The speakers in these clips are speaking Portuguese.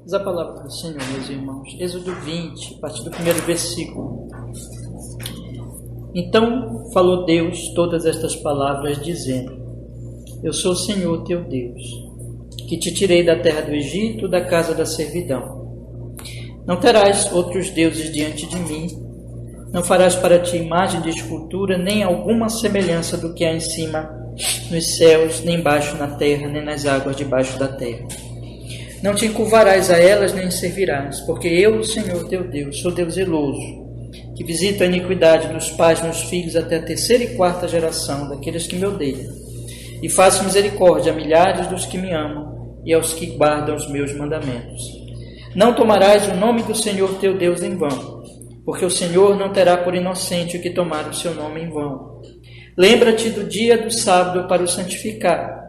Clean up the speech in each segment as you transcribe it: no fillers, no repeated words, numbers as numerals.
Diz a palavra do Senhor, meus irmãos. Êxodo 20, a partir do primeiro versículo. Então falou Deus todas estas palavras, dizendo: Eu sou o Senhor teu Deus, que te tirei da terra do Egito, da casa da servidão. Não terás outros deuses diante de mim, não farás para ti imagem de escultura, nem alguma semelhança do que há em cima nos céus, nem embaixo na terra, nem nas águas debaixo da terra. Não te encurvarás a elas, nem servirás, porque eu, o Senhor teu Deus, sou Deus zeloso, que visito a iniquidade dos pais nos filhos até a terceira e quarta geração daqueles que me odeiam, e faço misericórdia a milhares dos que me amam e aos que guardam os meus mandamentos. Não tomarás o nome do Senhor teu Deus em vão, porque o Senhor não terá por inocente o que tomar o seu nome em vão. Lembra-te do dia do sábado para o santificar.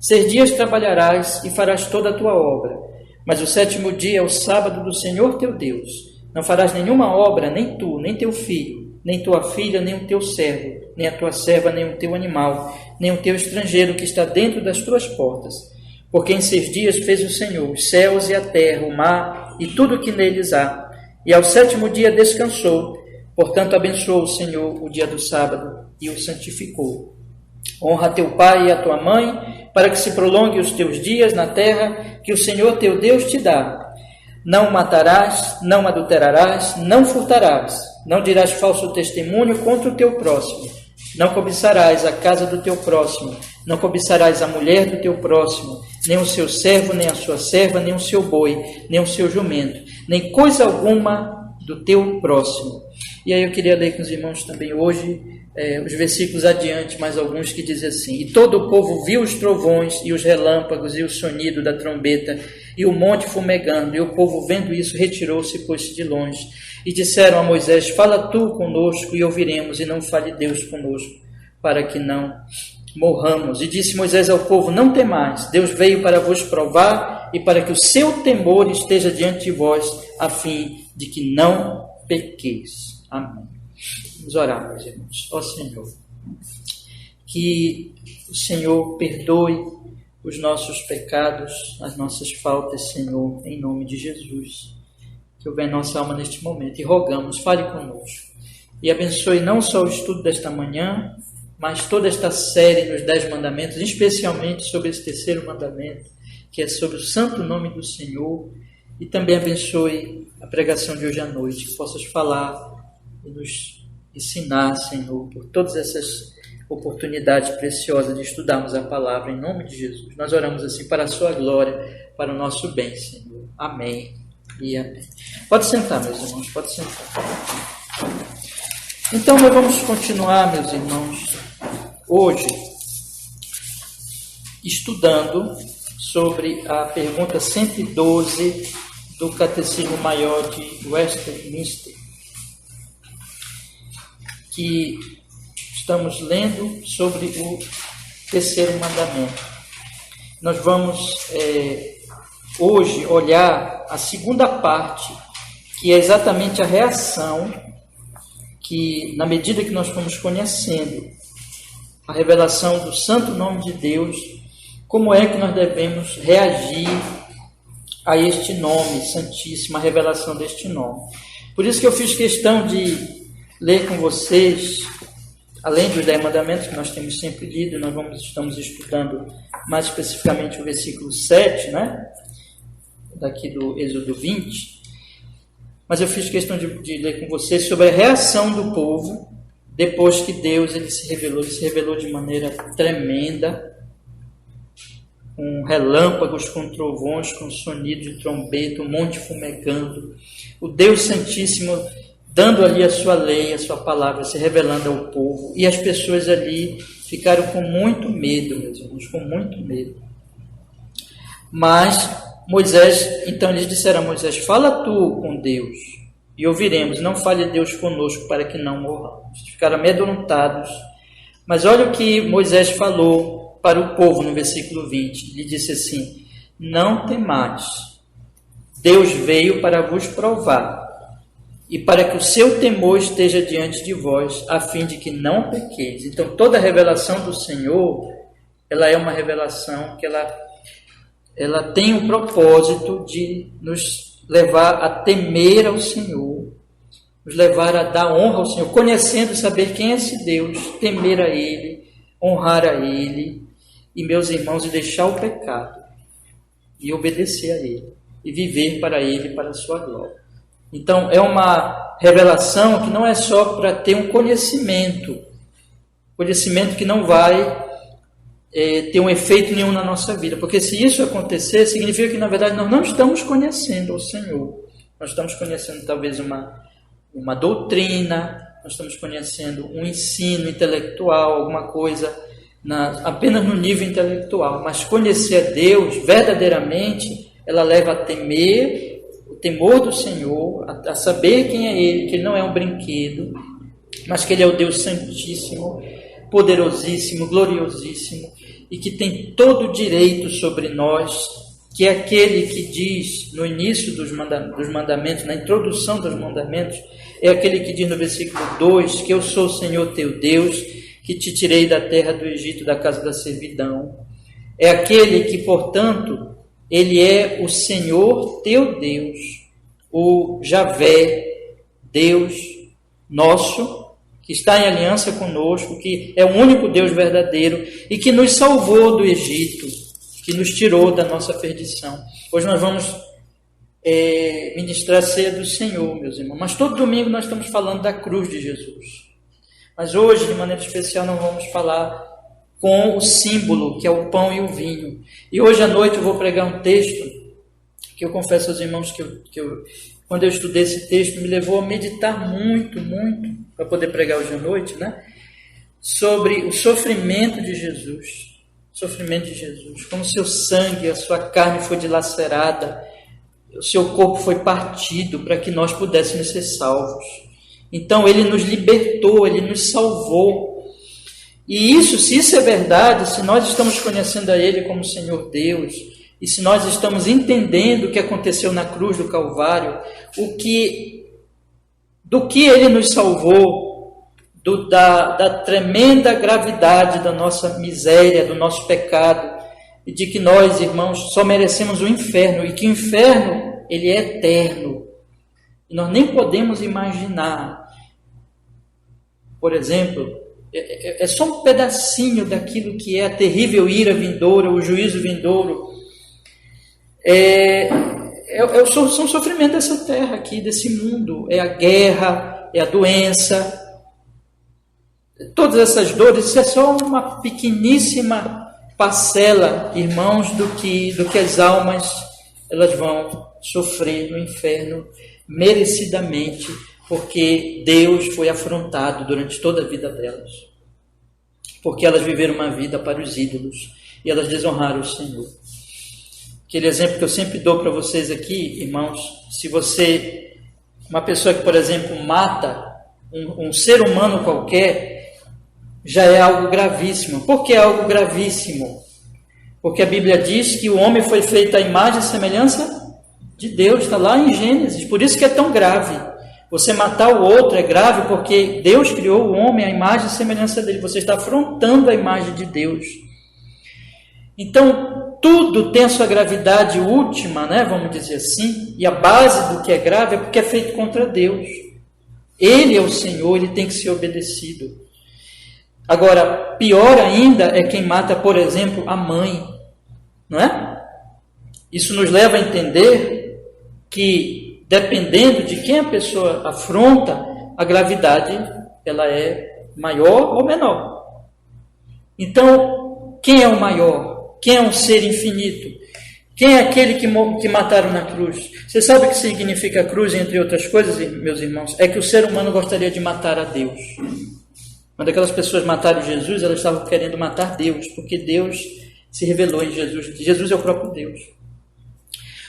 6 dias trabalharás e farás toda a tua obra, mas o 7º dia é o sábado do Senhor teu Deus. Não farás nenhuma obra, nem tu, nem teu filho, nem tua filha, nem o teu servo, nem a tua serva, nem o teu animal, nem o teu estrangeiro que está dentro das tuas portas. Porque em 6 dias fez o Senhor os céus e a terra, o mar e tudo o que neles há, e ao 7º dia descansou. Portanto, abençoou o Senhor o dia do sábado e o santificou. Honra a teu pai e a tua mãe, para que se prolongue os teus dias na terra que o Senhor teu Deus te dá. Não matarás, não adulterarás, não furtarás, não dirás falso testemunho contra o teu próximo, não cobiçarás a casa do teu próximo, não cobiçarás a mulher do teu próximo, nem o seu servo, nem a sua serva, nem o seu boi, nem o seu jumento, nem coisa alguma do teu próximo. E aí eu queria ler com os irmãos também hoje os versículos adiante, mais alguns que dizem assim: E todo o povo viu os trovões e os relâmpagos e o sonido da trombeta e o monte fumegando, e o povo vendo isso retirou-se e pôs-se de longe. E disseram a Moisés: Fala tu conosco e ouviremos, e não fale Deus conosco, para que não morramos. E disse Moisés ao povo: Não temais, Deus veio para vos provar e para que o seu temor esteja diante de vós, a fim de que não pequeis. Amém. Vamos orar, meus irmãos. Ó Senhor, que o Senhor perdoe os nossos pecados, as nossas faltas, Senhor, em nome de Jesus. Que houver em nossa alma neste momento. E rogamos, fale conosco. E abençoe não só o estudo desta manhã, mas toda esta série nos 10 mandamentos, especialmente sobre esse 3º mandamento, que é sobre o santo nome do Senhor. E também abençoe a pregação de hoje à noite, que possas falar e nos ensinar, Senhor, por todas essas oportunidades preciosas de estudarmos a palavra, em nome de Jesus. Nós oramos assim para a sua glória, para o nosso bem, Senhor. Amém e amém. Pode sentar, meus irmãos, pode sentar. Então, nós vamos continuar, meus irmãos, hoje, estudando sobre a pergunta 112 do Catecismo Maior de Westminster, que estamos lendo sobre o 3º mandamento. Nós vamos hoje olhar a segunda parte, que é exatamente a reação que, na medida que nós fomos conhecendo a revelação do santo nome de Deus, como é que nós devemos reagir a este nome santíssimo, a revelação deste nome. Por isso que eu fiz questão de ler com vocês, além dos 10 mandamentos que nós temos sempre lido, estamos estudando mais especificamente o versículo 7, né? Daqui do Êxodo 20, mas eu fiz questão de ler com vocês sobre a reação do povo depois que Deus ele se revelou de maneira tremenda, com relâmpagos, com trovões, com sonido de trombeta, o monte fumegando, o Deus Santíssimo dando ali a sua lei, a sua palavra, se revelando ao povo, e as pessoas ali ficaram com muito medo, meus irmãos, com muito medo. Mas Moisés, então eles disseram a Moisés: Fala tu com Deus e ouviremos, não fale Deus conosco para que não morramos. Ficaram amedrontados, mas olha o que Moisés falou para o povo no versículo 20, ele disse assim: Não temais, Deus veio para vos provar, e para que o seu temor esteja diante de vós, a fim de que não pequeis. Então, toda a revelação do Senhor, ela é uma revelação que ela ela tem o propósito de nos levar a temer ao Senhor, nos levar a dar honra ao Senhor, conhecendo, saber quem é esse Deus, temer a Ele, honrar a Ele, e meus irmãos, e deixar o pecado, e obedecer a Ele, e viver para Ele, para a sua glória. Então, é uma revelação que não é só para ter um conhecimento que não vai ter um efeito nenhum na nossa vida, porque se isso acontecer, significa que, na verdade, nós não estamos conhecendo o Senhor, nós estamos conhecendo talvez uma doutrina, nós estamos conhecendo um ensino intelectual, alguma coisa apenas no nível intelectual, mas conhecer a Deus verdadeiramente, ela leva a temer, o temor do Senhor, a saber quem é Ele, que Ele não é um brinquedo, mas que Ele é o Deus Santíssimo, poderosíssimo, gloriosíssimo, e que tem todo o direito sobre nós, que é aquele que diz no início dos mandamentos, na introdução dos mandamentos, é aquele que diz no versículo 2, que eu sou o Senhor teu Deus, que te tirei da terra do Egito, da casa da servidão. É aquele que, portanto, Ele é o Senhor teu Deus, o Javé, Deus nosso, que está em aliança conosco, que é o único Deus verdadeiro e que nos salvou do Egito, que nos tirou da nossa perdição. Hoje nós vamos ministrar a ceia do Senhor, meus irmãos, mas todo domingo nós estamos falando da cruz de Jesus. Mas hoje, de maneira especial, nós vamos falar com o símbolo, que é o pão e o vinho. E hoje à noite eu vou pregar um texto que eu confesso aos irmãos que quando eu estudei esse texto, me levou a meditar muito, para poder pregar hoje à noite, né? Sobre o sofrimento de Jesus. Sofrimento de Jesus. Como o seu sangue, a sua carne foi dilacerada, o seu corpo foi partido para que nós pudéssemos ser salvos. Então, Ele nos libertou, Ele nos salvou. E isso, se isso é verdade, se nós estamos conhecendo a Ele como Senhor Deus, e se nós estamos entendendo o que aconteceu na cruz do Calvário, do que Ele nos salvou, da tremenda gravidade da nossa miséria, do nosso pecado, e de que nós, irmãos, só merecemos o inferno, e que o inferno, ele é eterno. E nós nem podemos imaginar, por exemplo, é só um pedacinho daquilo que é a terrível ira vindoura, o juízo vindouro. São sofrimento dessa terra aqui, desse mundo. É a guerra, é a doença. Todas essas dores, isso é só uma pequeníssima parcela, irmãos, do que as almas elas vão sofrer no inferno merecidamente, porque Deus foi afrontado durante toda a vida delas, porque elas viveram uma vida para os ídolos e elas desonraram o Senhor. Aquele exemplo que eu sempre dou para vocês aqui, irmãos, se uma pessoa que, por exemplo, mata um ser humano qualquer, já é algo gravíssimo. Por que é algo gravíssimo? Porque a Bíblia diz que o homem foi feito à imagem e semelhança de Deus, está lá em Gênesis, por isso que é tão grave. Você matar o outro é grave porque Deus criou o homem à imagem e semelhança dele, você está afrontando a imagem de Deus. Então, tudo tem a sua gravidade última, né, vamos dizer assim, e a base do que é grave é porque é feito contra Deus. Ele é o Senhor, ele tem que ser obedecido. Agora, pior ainda é quem mata, por exemplo, a mãe, não é? Isso nos leva a entender que, dependendo de quem a pessoa afronta, a gravidade ela é maior ou menor. Então, quem é o maior? Quem é um ser infinito? Quem é aquele que mataram na cruz? Você sabe o que significa cruz, entre outras coisas, meus irmãos? É que o ser humano gostaria de matar a Deus. Quando aquelas pessoas mataram Jesus, elas estavam querendo matar Deus, porque Deus se revelou em Jesus. Jesus é o próprio Deus.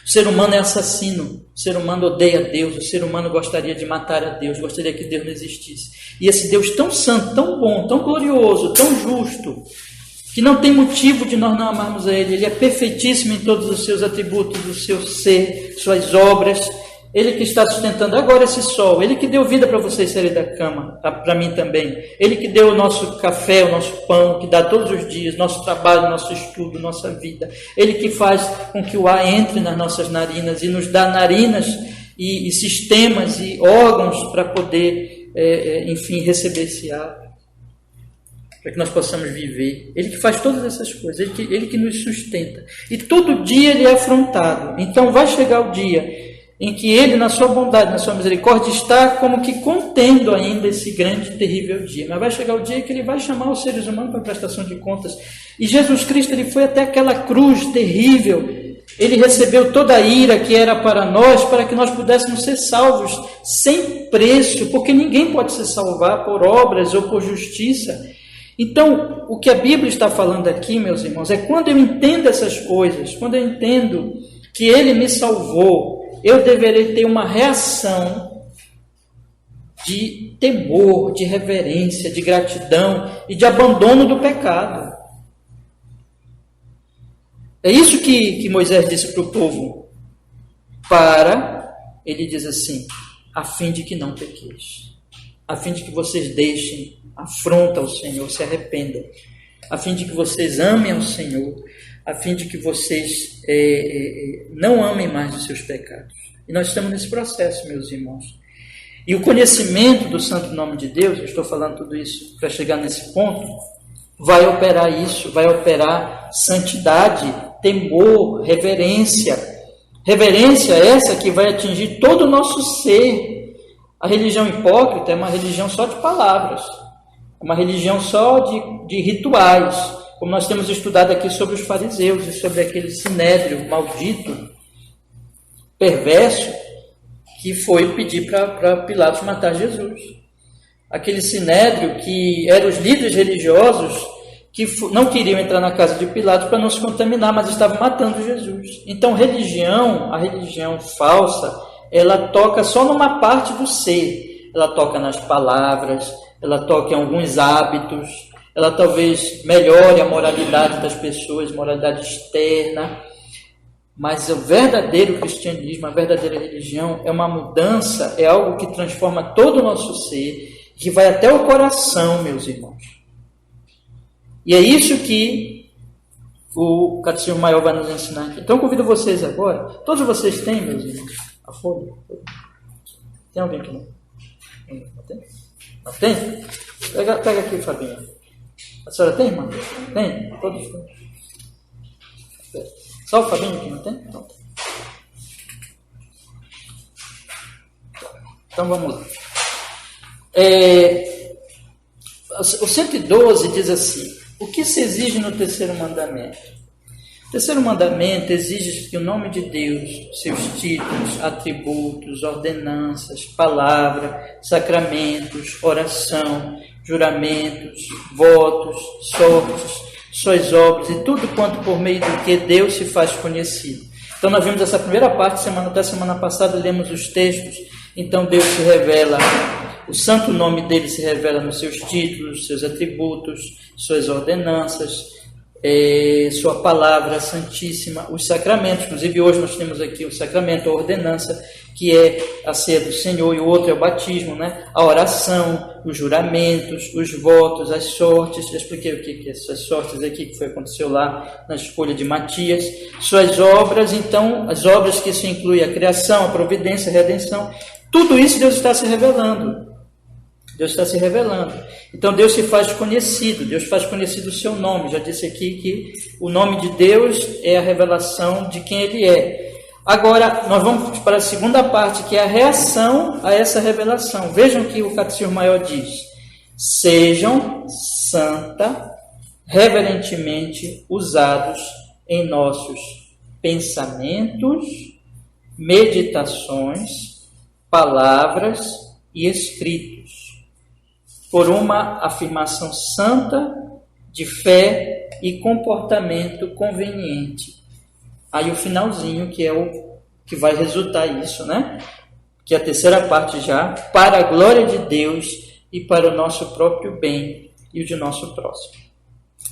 O ser humano é assassino, o ser humano odeia Deus, o ser humano gostaria de matar a Deus, gostaria que Deus não existisse. E esse Deus tão santo, tão bom, tão glorioso, tão justo, que não tem motivo de nós não amarmos a Ele. Ele é perfeitíssimo em todos os seus atributos, o seu ser, suas obras. Ele que está sustentando agora esse sol, Ele que deu vida para vocês saírem da cama, para mim também. Ele que deu o nosso café, o nosso pão, que dá todos os dias, nosso trabalho, nosso estudo, nossa vida. Ele que faz com que o ar entre nas nossas narinas e nos dá narinas e sistemas e órgãos para poder, enfim, receber esse ar, para que nós possamos viver. Ele que faz todas essas coisas, ele que nos sustenta. E todo dia Ele é afrontado. Então vai chegar o dia em que Ele, na sua bondade, na sua misericórdia, está como que contendo ainda esse grande e terrível dia. Mas vai chegar o dia que Ele vai chamar os seres humanos para a prestação de contas. E Jesus Cristo, Ele foi até aquela cruz terrível. Ele recebeu toda a ira que era para nós, para que nós pudéssemos ser salvos sem preço, porque ninguém pode se salvar por obras ou por justiça. Então, o que a Bíblia está falando aqui, meus irmãos, é quando eu entendo essas coisas, quando eu entendo que Ele me salvou, eu deverei ter uma reação de temor, de reverência, de gratidão e de abandono do pecado. É isso que Moisés disse para o povo. Ele diz assim, a fim de que não pequeis, a fim de que vocês deixem a afronta ao Senhor, se arrependam, a fim de que vocês amem ao Senhor, a fim de que vocês não amem mais os seus pecados. E nós estamos nesse processo, meus irmãos. E o conhecimento do santo nome de Deus, eu estou falando tudo isso para chegar nesse ponto, vai operar isso, vai operar santidade, temor, reverência. Reverência essa que vai atingir todo o nosso ser. A religião hipócrita é uma religião só de palavras, é uma religião só de rituais, como nós temos estudado aqui sobre os fariseus e sobre aquele sinédrio maldito, perverso, que foi pedir para Pilatos matar Jesus. Aquele sinédrio que eram os líderes religiosos que não queriam entrar na casa de Pilatos para não se contaminar, mas estavam matando Jesus. Então, a religião falsa, ela toca só numa parte do ser. Ela toca nas palavras, ela toca em alguns hábitos, ela talvez melhore a moralidade das pessoas, moralidade externa. Mas o verdadeiro cristianismo, a verdadeira religião, é uma mudança, é algo que transforma todo o nosso ser, que vai até o coração, meus irmãos. E é isso que o Catecismo Maior vai nos ensinar aqui. Então, convido vocês agora, todos vocês têm, meus irmãos, a folha? Tem alguém que não? Não tem? Não tem? Pega aqui, Fabinho. A senhora tem, irmã? Tem? Todos têm. Só o Fabinho que não tem? Então vamos lá. O 112 diz assim: o que se exige no terceiro mandamento? O terceiro mandamento exige que o nome de Deus, seus títulos, atributos, ordenanças, palavra, sacramentos, oração, juramentos, votos, sortes, suas obras e tudo quanto por meio do que Deus se faz conhecido. Então nós vimos essa primeira parte, até semana passada lemos os textos. Então Deus se revela, o santo nome dele se revela nos seus títulos, seus atributos, suas ordenanças, sua palavra santíssima, os sacramentos. Inclusive hoje nós temos aqui o sacramento, a ordenança, que é a ceia do Senhor, e o outro é o batismo, né? A oração, os juramentos, os votos, as sortes. Já expliquei o que é essas sortes aqui, que aconteceu lá na escolha de Matias. Suas obras, então, as obras que isso inclui a criação, a providência, a redenção, tudo isso Deus está se revelando. Deus está se revelando. Então Deus se faz conhecido, Deus faz conhecido o seu nome. Já disse aqui que o nome de Deus é a revelação de quem Ele é. Agora, nós vamos para a segunda parte, que é a reação a essa revelação. Vejam que o Catecismo Maior diz: sejam reverentemente usados em nossos pensamentos, meditações, palavras e escritos, por uma afirmação santa de fé e comportamento conveniente. Aí o finalzinho, que é o que vai resultar isso, né? Que é a terceira parte já, para a glória de Deus e para o nosso próprio bem e o de nosso próximo.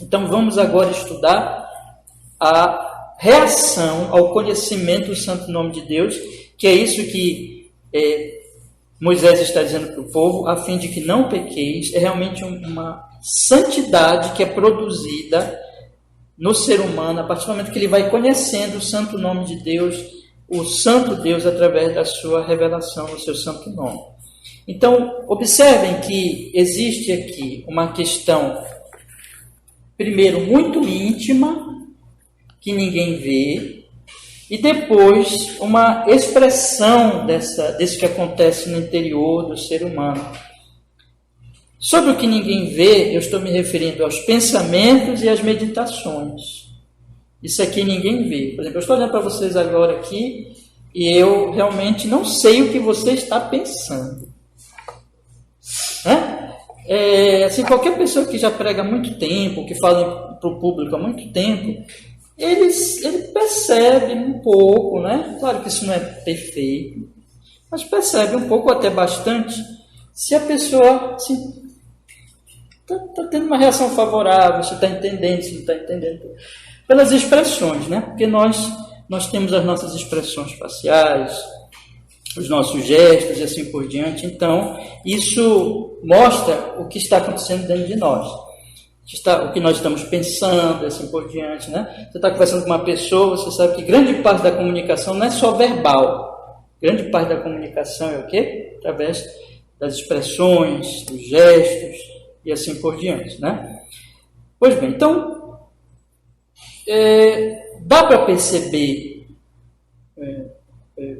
Então vamos agora estudar a reação ao conhecimento do santo nome de Deus, que é isso que Moisés está dizendo para o povo, a fim de que não pequeis. É realmente uma santidade que é produzida no ser humano, a partir do momento que ele vai conhecendo o santo nome de Deus, o santo Deus, através da sua revelação, do seu santo nome. Então, observem que existe aqui uma questão, primeiro, muito íntima, que ninguém vê, e depois uma expressão desse que acontece no interior do ser humano. Sobre o que ninguém vê, eu estou me referindo aos pensamentos e às meditações. Isso aqui ninguém vê. Por exemplo, eu estou olhando para vocês agora aqui e eu realmente não sei o que você está pensando. Assim, qualquer pessoa que já prega há muito tempo, que fala para o público há muito tempo, ele percebe um pouco, né? Claro que isso não é perfeito, mas percebe um pouco, até bastante, se a pessoa está tendo uma reação favorável, se está entendendo, se não está entendendo. Pelas expressões, né? Porque nós temos as nossas expressões faciais, os nossos gestos e assim por diante. Então, isso mostra o que está acontecendo dentro de nós. O que nós estamos pensando, assim por diante, né? Você está conversando com uma pessoa, você sabe que grande parte da comunicação não é só verbal. Grande parte da comunicação é o quê? Através das expressões, dos gestos e assim por diante, né? Pois bem, então, dá para perceber,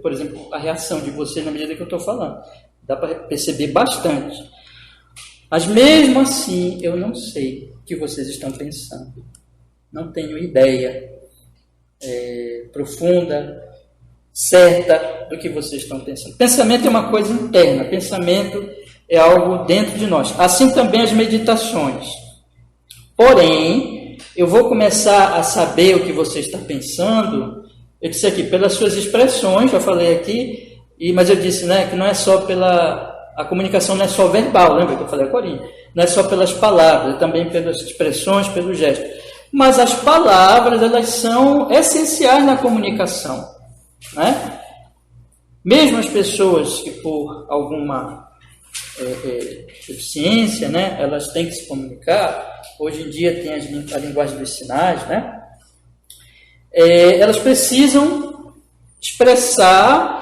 por exemplo, a reação de você na medida que eu estou falando. Dá para perceber bastante. Mas mesmo assim, eu não sei o que vocês estão pensando. Não tenho ideia profunda, certa do que vocês estão pensando. Pensamento é uma coisa interna. Pensamento é algo dentro de nós. Assim também as meditações. Porém, eu vou começar a saber o que você está pensando, eu disse aqui, pelas suas expressões, já falei aqui, mas eu disse, né, que não é só a comunicação não é só verbal, lembra que eu falei a Corinha? Não é só pelas palavras, é também pelas expressões, pelos gestos. Mas as palavras, elas são essenciais na comunicação, né? Mesmo as pessoas que por alguma deficiência, né, elas têm que se comunicar, hoje em dia tem a linguagem dos sinais, né? Elas precisam expressar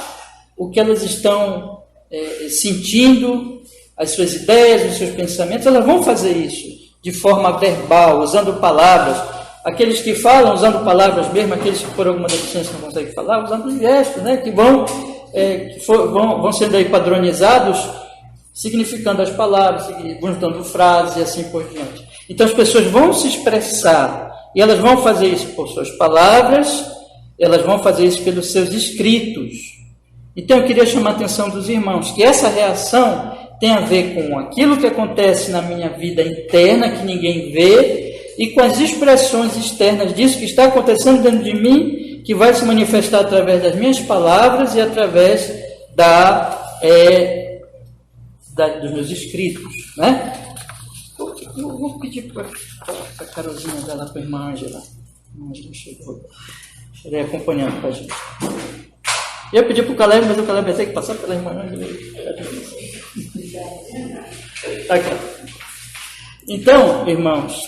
o que elas estão sentindo, as suas ideias, os seus pensamentos. Elas vão fazer isso de forma verbal, usando palavras. Aqueles que falam usando palavras mesmo, aqueles que por alguma deficiência não conseguem falar, usando gestos, né, que vão sendo aí padronizados, significando as palavras, vão dando frases e assim por diante. Então as pessoas vão se expressar, e elas vão fazer isso por suas palavras, elas vão fazer isso pelos seus escritos. Então eu queria chamar a atenção dos irmãos, que essa reação tem a ver com aquilo que acontece na minha vida interna, que ninguém vê, e com as expressões externas disso que está acontecendo dentro de mim, que vai se manifestar através das minhas palavras e através dos meus escritos, né? Eu vou pedir para a Carolzinha dela, para a irmã Ângela. A Ângela chegou. Ela é acompanhando com a gente. Eu pedi para o Caleb, mas o Caleb vai ter que passar pela irmã Ângela. Aqui. Então, irmãos,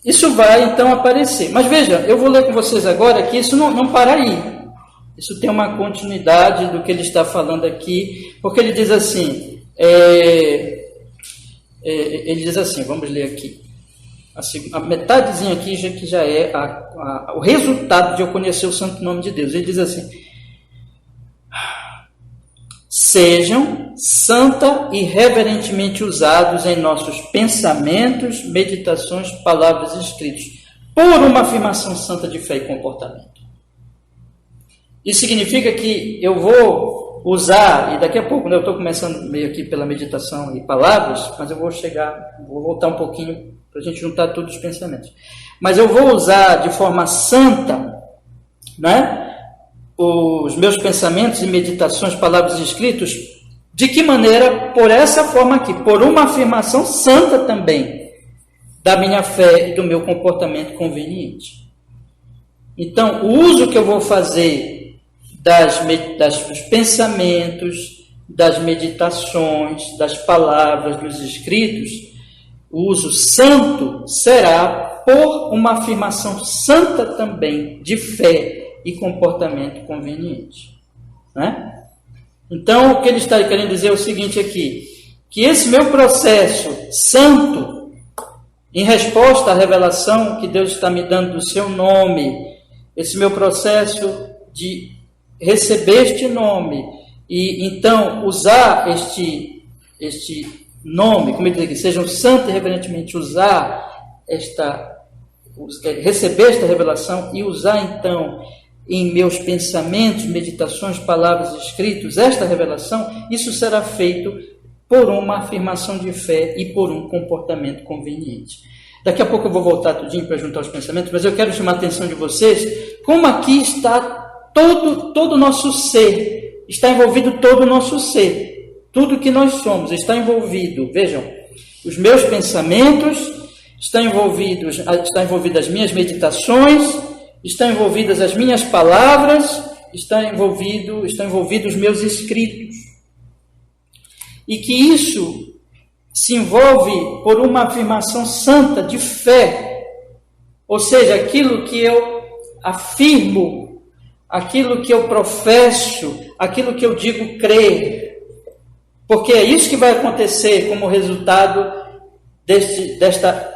isso vai então aparecer. Mas veja, eu vou ler com vocês agora que isso não para aí. Isso tem uma continuidade do que ele está falando aqui, porque ele diz assim, vamos ler aqui, a metadezinha aqui que já é o resultado de eu conhecer o santo nome de Deus. Ele diz assim: sejam santa e reverentemente usados em nossos pensamentos, meditações, palavras e escritos, por uma afirmação santa de fé e comportamento. Isso significa que eu vou usar, e daqui a pouco, né, eu estou começando meio aqui pela meditação e palavras, mas eu vou voltar um pouquinho para a gente juntar todos os pensamentos. Mas eu vou usar de forma santa, né, os meus pensamentos e meditações, palavras e escritos. De que maneira? Por essa forma aqui, por uma afirmação santa também da minha fé e do meu comportamento conveniente. Então, o uso que eu vou fazer dos pensamentos, das meditações, das palavras, dos escritos, o uso santo será por uma afirmação santa também de fé e comportamento conveniente. Né? Então, o que ele está querendo dizer é o seguinte aqui, que esse meu processo santo, em resposta à revelação que Deus está me dando do seu nome, esse meu processo de receber este nome e então usar este nome, como ele diz aqui, sejam santos e reverentemente receber esta revelação e usar então em meus pensamentos, meditações, palavras e escritos, esta revelação, isso será feito por uma afirmação de fé e por um comportamento conveniente. Daqui a pouco eu vou voltar tudinho para juntar os pensamentos, mas eu quero chamar a atenção de vocês, como aqui está todo o nosso ser, está envolvido todo o nosso ser, tudo que nós somos está envolvido. Vejam, os meus pensamentos, estão envolvidas as minhas meditações, estão envolvidas as minhas palavras, estão envolvidos os meus escritos. E que isso se envolve por uma afirmação santa de fé, ou seja, aquilo que eu afirmo, aquilo que eu professo, aquilo que eu digo crer, porque é isso que vai acontecer como resultado desta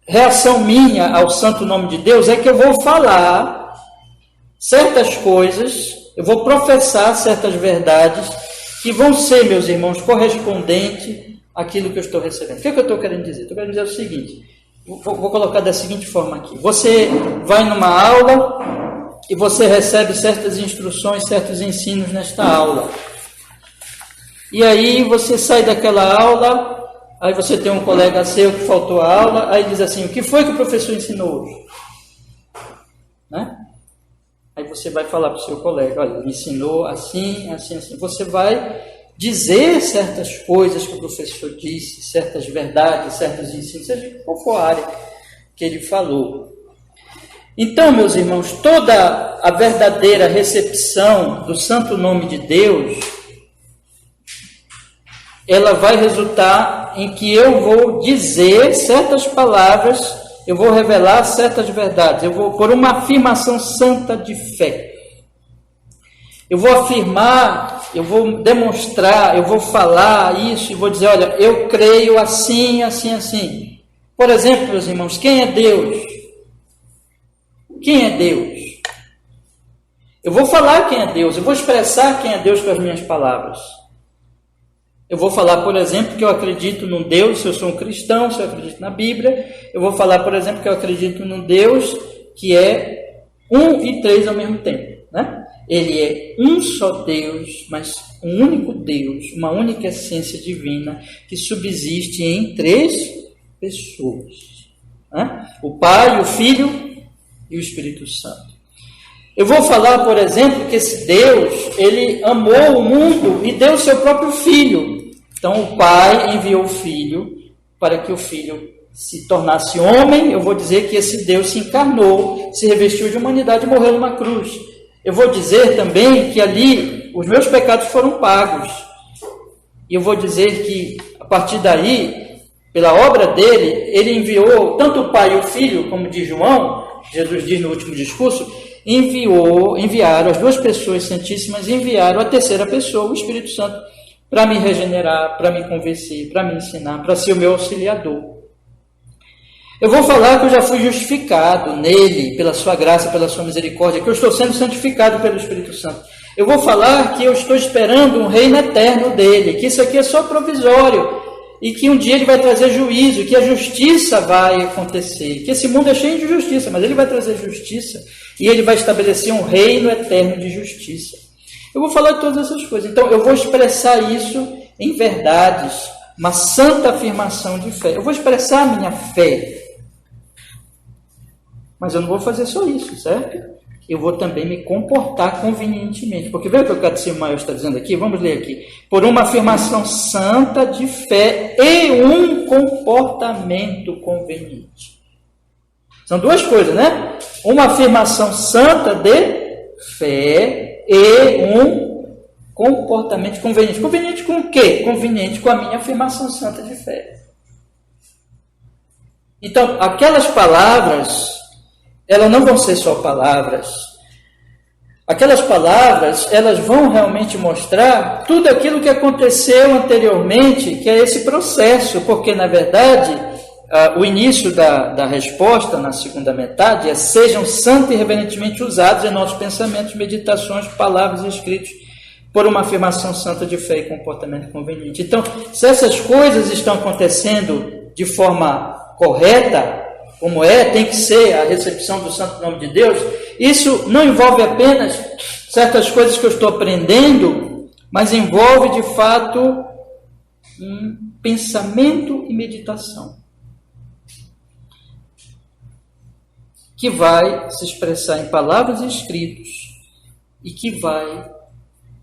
reação minha ao santo nome de Deus, é que eu vou falar certas coisas, eu vou professar certas verdades que vão ser, meus irmãos, correspondentes àquilo que eu estou recebendo. O que eu estou querendo dizer? Estou querendo dizer o seguinte, vou colocar da seguinte forma aqui. Você vai numa aula e você recebe certas instruções, certos ensinos nesta aula. E aí você sai daquela aula, aí você tem um colega seu que faltou a aula, aí diz assim, o que foi que o professor ensinou hoje? Né? Aí você vai falar para o seu colega, olha, me ensinou assim, assim, assim. Você vai dizer certas coisas que o professor disse, certas verdades, certos ensinos, seja qual for a área que ele falou. Então, meus irmãos, toda a verdadeira recepção do santo nome de Deus, ela vai resultar em que eu vou dizer certas palavras, eu vou revelar certas verdades, eu vou por uma afirmação santa de fé. Eu vou afirmar, eu vou demonstrar, eu vou falar isso e vou dizer, olha, eu creio assim, assim, assim. Por exemplo, meus irmãos, quem é Deus? Quem é Deus? Eu vou falar quem é Deus, eu vou expressar quem é Deus com as minhas palavras. Eu vou falar, por exemplo, que eu acredito num Deus, se eu sou um cristão, se eu acredito na Bíblia. Eu vou falar, por exemplo, que eu acredito num Deus que é um e três ao mesmo tempo. Né? Ele é um só Deus, mas um único Deus, uma única essência divina que subsiste em três pessoas. Né? O Pai, o Filho e o Espírito Santo. Eu vou falar, por exemplo, que esse Deus, ele amou o mundo e deu o seu próprio Filho. Então, o Pai enviou o Filho para que o Filho se tornasse homem. Eu vou dizer que esse Deus se encarnou, se revestiu de humanidade e morreu numa cruz. Eu vou dizer também que ali os meus pecados foram pagos. E eu vou dizer que, a partir daí, pela obra dele, ele enviou tanto o Pai e o Filho, como diz João, Jesus diz no último discurso, enviaram as duas pessoas santíssimas, enviaram a terceira pessoa, o Espírito Santo, para me regenerar, para me convencer, para me ensinar, para ser o meu auxiliador. Eu vou falar que eu já fui justificado nele, pela sua graça, pela sua misericórdia, que eu estou sendo santificado pelo Espírito Santo. Eu vou falar que eu estou esperando um reino eterno dele, que isso aqui é só provisório, e que um dia ele vai trazer juízo, que a justiça vai acontecer, que esse mundo é cheio de justiça, mas ele vai trazer justiça, e ele vai estabelecer um reino eterno de justiça. Eu vou falar de todas essas coisas, então eu vou expressar isso em verdades, uma santa afirmação de fé. Eu vou expressar a minha fé, mas eu não vou fazer só isso, certo? Eu vou também me comportar convenientemente. Porque veja o que o Catecismo Maior está dizendo aqui, vamos ler aqui. Por uma afirmação santa de fé e um comportamento conveniente. São duas coisas, né? Uma afirmação santa de fé e um comportamento conveniente. Conveniente com o quê? Conveniente com a minha afirmação santa de fé. Então, aquelas palavras, elas não vão ser só palavras. Aquelas palavras, elas vão realmente mostrar tudo aquilo que aconteceu anteriormente, que é esse processo, porque, na verdade, o início da resposta na segunda metade é: sejam santos e reverentemente usados em nossos pensamentos, meditações, palavras e escritos por uma afirmação santa de fé e comportamento conveniente. Então, se essas coisas estão acontecendo de forma correta, como tem que ser a recepção do santo nome de Deus, isso não envolve apenas certas coisas que eu estou aprendendo, mas envolve de fato um pensamento e meditação que vai se expressar em palavras e escritos e que vai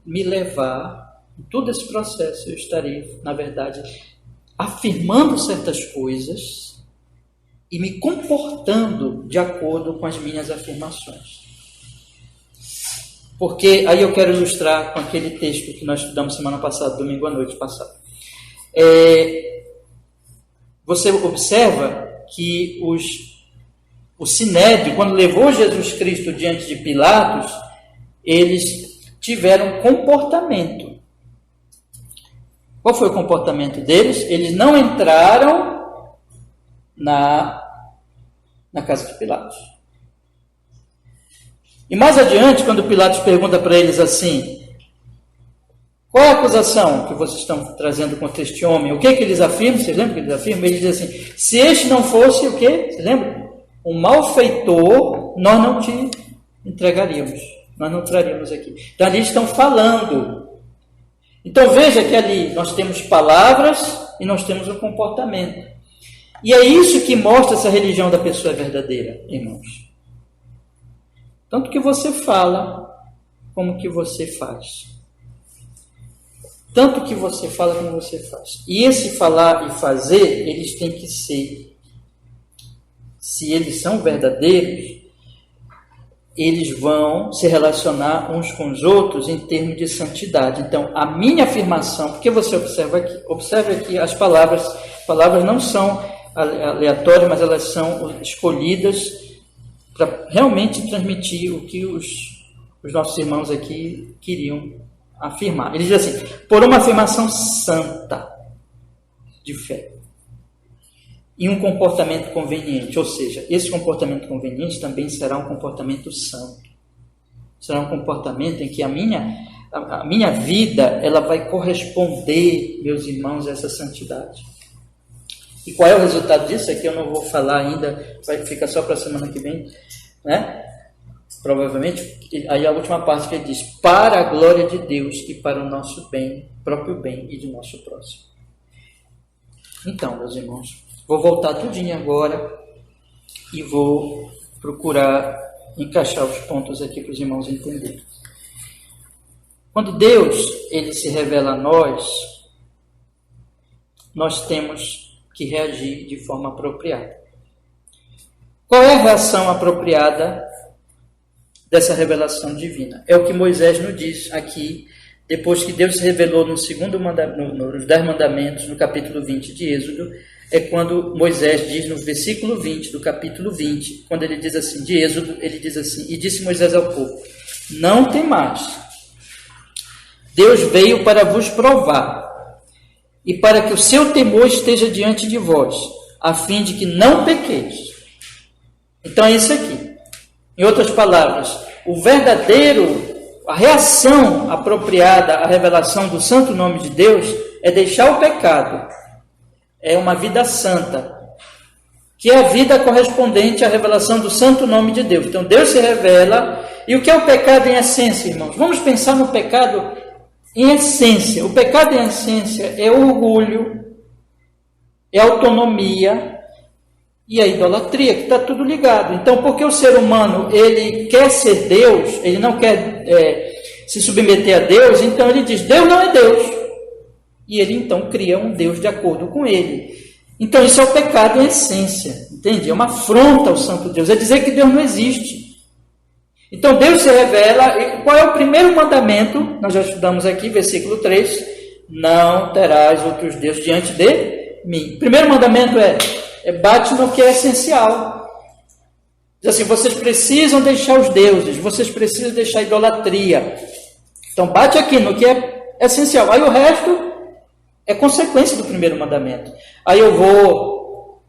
me levar, em todo esse processo eu estarei, na verdade, afirmando certas coisas e me comportando de acordo com as minhas afirmações. Porque aí eu quero ilustrar com aquele texto que nós estudamos semana passada, domingo à noite passada. Você observa que o Sinédrio, quando levou Jesus Cristo diante de Pilatos, eles tiveram comportamento. Qual foi o comportamento deles? Eles não entraram na casa de Pilatos. E mais adiante, quando Pilatos pergunta para eles assim: qual é a acusação que vocês estão trazendo contra este homem? O que eles afirmam? Vocês lembram que eles afirmam? Eles dizem assim: se este não fosse o quê? Vocês lembram? Um malfeitor, nós não te entregaríamos. Nós não traríamos aqui. Então ali estão falando. Então veja que ali nós temos palavras e nós temos um comportamento. E é isso que mostra se a religião da pessoa é verdadeira, irmãos. Tanto que você fala, como que você faz. Tanto que você fala, como você faz. E esse falar e fazer, eles têm que ser, se eles são verdadeiros, eles vão se relacionar uns com os outros em termos de santidade. Então, a minha afirmação, porque você observe aqui as palavras não são aleatórias, mas elas são escolhidas para realmente transmitir o que os nossos irmãos aqui queriam afirmar. Ele diz assim: por uma afirmação santa de fé e um comportamento conveniente, ou seja, esse comportamento conveniente também será um comportamento santo. Será um comportamento em que a minha vida ela vai corresponder, meus irmãos, a essa santidade. E qual é o resultado disso? Aqui eu não vou falar ainda, vai ficar só para a semana que vem, né? Provavelmente, aí a última parte que ele diz: para a glória de Deus e para o nosso bem, próprio bem e do nosso próximo. Então, meus irmãos, vou voltar tudinho agora e vou procurar encaixar os pontos aqui para os irmãos entenderem. Quando Deus ele se revela a nós temos que reagir de forma apropriada. Qual é a reação apropriada dessa revelação divina? É o que Moisés nos diz aqui, depois que Deus se revelou nos 10 mandamentos, no capítulo 20 de Êxodo, é quando Moisés diz no versículo 20 do capítulo 20, quando ele diz assim, de Êxodo, ele diz assim: e disse Moisés ao povo: não temais, Deus veio para vos provar, e para que o seu temor esteja diante de vós, a fim de que não pequeis. Então é isso aqui. Em outras palavras, a reação apropriada à revelação do santo nome de Deus é deixar o pecado. É uma vida santa, que é a vida correspondente à revelação do santo nome de Deus. Então Deus se revela. E o que é o pecado em essência, irmãos? Vamos pensar no pecado em essência. O pecado em essência é orgulho, é autonomia e a idolatria, que está tudo ligado. Então, porque o ser humano ele quer ser Deus, ele não quer se submeter a Deus, então ele diz: Deus não é Deus. E ele então cria um Deus de acordo com ele. Então isso é o pecado em essência, entende? É uma afronta ao santo Deus, é dizer que Deus não existe. Então Deus se revela, e qual é o primeiro mandamento? Nós já estudamos aqui, versículo 3, não terás outros deuses diante de mim. O primeiro mandamento bate no que é essencial. Diz assim, vocês precisam deixar os deuses, vocês precisam deixar a idolatria. Então bate aqui no que é essencial. Aí o resto é consequência do primeiro mandamento. Aí eu vou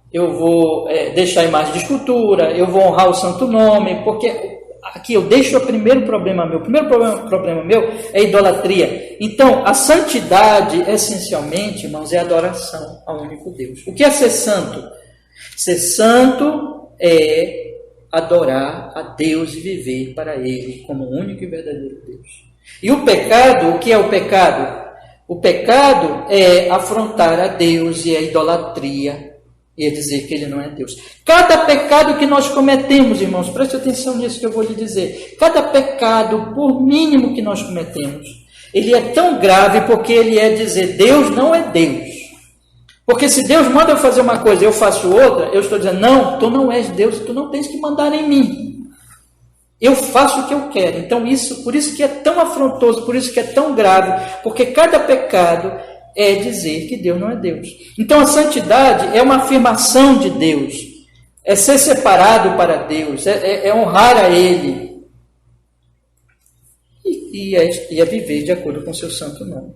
deixar a imagem de escultura, eu vou honrar o santo nome, porque aqui eu deixo o primeiro problema meu. O primeiro problema meu é a idolatria. Então, a santidade, essencialmente, irmãos, é a adoração ao único Deus. O que é ser santo? Ser santo é adorar a Deus e viver para Ele como o único e verdadeiro Deus. E o pecado, o que é o pecado? O pecado é afrontar a Deus e a idolatria e é dizer que Ele não é Deus. Cada pecado que nós cometemos, irmãos, preste atenção nisso que eu vou lhe dizer. Cada pecado, por mínimo que nós cometemos, ele é tão grave porque ele é dizer Deus não é Deus. Porque se Deus manda eu fazer uma coisa e eu faço outra, eu estou dizendo, não, tu não és Deus, tu não tens que mandar em mim. Eu faço o que eu quero. Então, por isso que é tão afrontoso, por isso que é tão grave, porque cada pecado é dizer que Deus não é Deus. Então, a santidade é uma afirmação de Deus, é ser separado para Deus, é honrar a Ele e é viver de acordo com o seu santo nome.